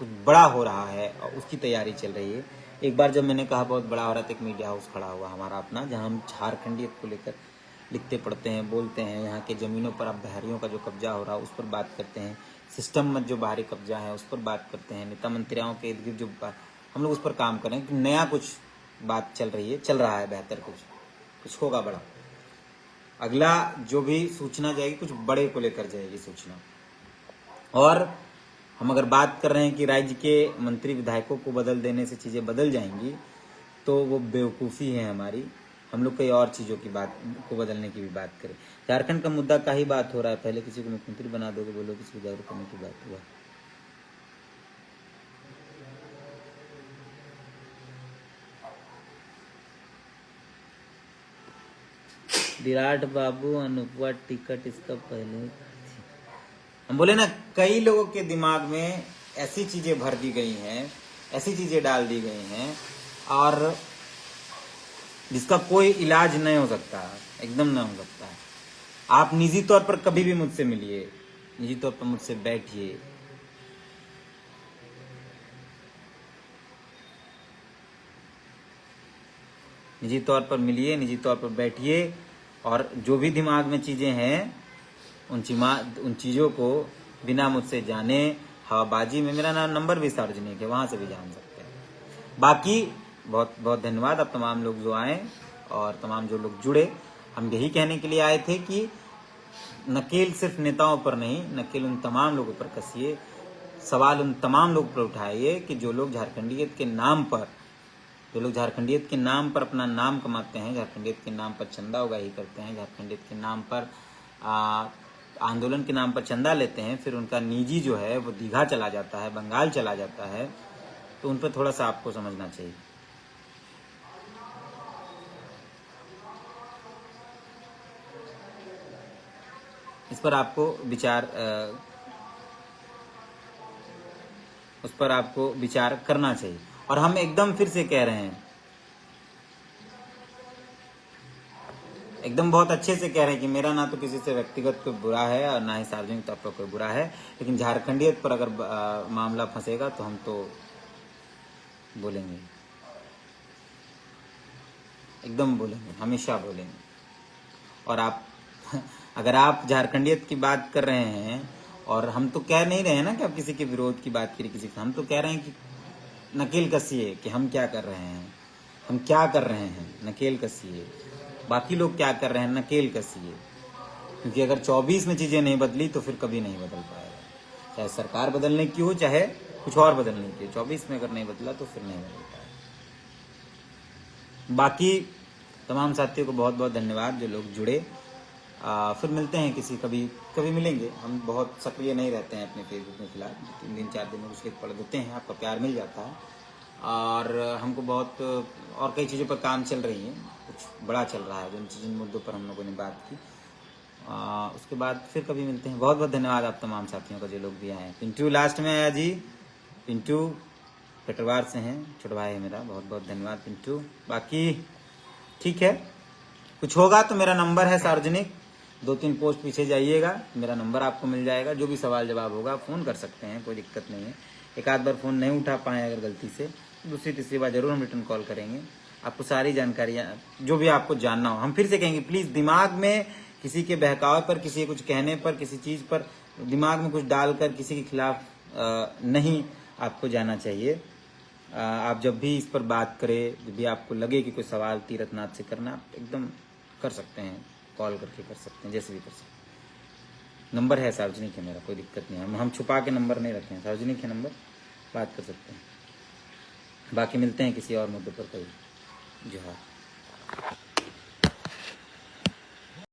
कुछ बड़ा हो रहा है और उसकी तैयारी चल रही है। एक बार जब मैंने कहा बहुत बड़ा हो रहा था, एक मीडिया हाउस खड़ा हुआ हमारा अपना, जहां हम झारखंडियत को लेकर लिखते पढ़ते हैं, बोलते हैं। यहाँ के ज़मीनों पर अब बिहारियों का जो कब्जा हो रहा है उस पर बात करते हैं, सिस्टम में जो बाहरी कब्जा है उस पर बात करते हैं, नेता मंत्रियों के इर्द गिर्द जो हम लोग उस पर काम करें कि नया कुछ बात चल रही है, चल रहा है बेहतर, कुछ होगा बड़ा। अगला जो भी सूचना जाएगी कुछ बड़े को लेकर जाएगी सूचना। और हम अगर बात कर रहे हैं कि राज्य के मंत्री विधायकों को बदल देने से चीज़ें बदल जाएंगी, तो वो बेवकूफ़ी है हमारी। हम लोग कई और चीज़ों की बात को बदलने की भी बात करें। झारखंड का मुद्दा का ही बात हो रहा है, पहले किसी को मुख्यमंत्री बना दोगे, बोलो कि सुधार करने की बात हुआ। विराट बाबू अनुपवा टिकट इसका पहले हम बोले ना, कई लोगों के दिमाग में ऐसी चीजें भर दी गई हैं, ऐसी चीजें डाल दी गई हैं और जिसका कोई इलाज नहीं हो सकता, एकदम नहीं हो सकता है। आप निजी तौर पर कभी भी मुझसे मिलिए, निजी तौर पर मुझसे बैठिए, निजी तौर पर मिलिए, निजी तौर पर बैठिए और जो भी दिमाग में चीजें हैं उन चीज़ों को बिना मुझसे जाने हवाबाजी में, मेरा नंबर भी सार्वजनिक है, वहाँ से भी जान सकते हैं। बाकी बहुत बहुत धन्यवाद आप तमाम लोग जो आए और तमाम जो लोग जुड़े। हम यही कहने के लिए आए थे कि नकेल सिर्फ नेताओं पर नहीं, नकेल उन तमाम लोगों पर कसिए, सवाल उन तमाम लोगों पर उठाइए कि जो लोग झारखंडियत के नाम पर, अपना नाम कमाते हैं, झारखंडियत के नाम पर चंदा उगाही करते हैं, झारखंडियत के नाम पर आंदोलन के नाम पर चंदा लेते हैं, फिर उनका निजी जो है वो दीघा चला जाता है, बंगाल चला जाता है, तो उन पर थोड़ा सा आपको समझना चाहिए। इस पर आपको विचार करना चाहिए। और हम एकदम फिर से कह रहे हैं, एकदम बहुत अच्छे से कह रहे हैं कि मेरा ना तो किसी से व्यक्तिगत कोई बुरा है और ना ही सार्वजनिक तौर पर कोई बुरा है, लेकिन झारखंडियत पर अगर मामला फंसेगा तो हम तो बोलेंगे, एकदम बोलेंगे, हमेशा बोलेंगे। और आप अगर आप झारखंडियत की बात कर रहे हैं, और हम तो कह नहीं रहे हैं ना कि आप किसी के विरोध की बात करिए, किसी, हम तो कह रहे हैं कि नकेल कसिए कि हम क्या कर रहे हैं, हम क्या कर रहे हैं, नकेल कसिए। बाकी लोग क्या कर रहे हैं, नकेल कसिए। क्योंकि अगर 24 में चीजें नहीं बदली तो फिर कभी नहीं बदल पाएगा, चाहे सरकार बदलने की हो चाहे कुछ और बदलने की हो। 24 में अगर नहीं बदला तो फिर नहीं बदल पाएगा। बाकी तमाम साथियों को बहुत बहुत धन्यवाद जो लोग जुड़े। फिर मिलते हैं कभी मिलेंगे। हम बहुत सक्रिय नहीं रहते हैं अपने फेसबुक में फिलहाल, 3 दिन 4 दिन में कुछ लिख पढ़ देते हैं, आपका प्यार मिल जाता है। और हमको बहुत और कई चीज़ों पर काम चल रही है, कुछ बड़ा चल रहा है जिन मुद्दों पर हम लोगों ने बात की। उसके बाद फिर कभी मिलते हैं। बहुत बहुत धन्यवाद आप तमाम साथियों का जो लोग भी आए। पिंटू लास्ट में आया जी, पिंटू पेटरवार से हैं, छोटा भाई है मेरा। बहुत बहुत धन्यवाद पिंटू। बाकी ठीक है, कुछ होगा तो मेरा नंबर है सार्वजनिक, 2-3 पोस्ट पीछे जाइएगा, मेरा नंबर आपको मिल जाएगा। जो भी सवाल जवाब होगा फ़ोन कर सकते हैं, कोई दिक्कत नहीं है। एक आध बार फ़ोन नहीं उठा पाए अगर गलती से, दूसरी तीसरी बार जरूर हम रिटर्न कॉल करेंगे। आपको सारी जानकारियाँ जो भी आपको जानना हो, हम फिर से कहेंगे प्लीज़ दिमाग में किसी के बहकावे पर, किसी के कुछ कहने पर, किसी चीज़ पर दिमाग में कुछ डालकर किसी के खिलाफ नहीं आपको जाना चाहिए। आप जब भी इस पर बात करें, जब भी आपको लगे कि कोई सवाल तीरथनाथ से करना, आप एकदम कर सकते हैं, कॉल करके कर सकते हैं, जैसे भी कर सकते हैं। नंबर है सार्वजनिक है मेरा, कोई दिक्कत नहीं है। हम छुपा के नंबर नहीं रखे हैं, सार्वजनिक है नंबर, बात कर सकते हैं। बाकी मिलते हैं किसी और मुद्दे पर कभी। जोहार।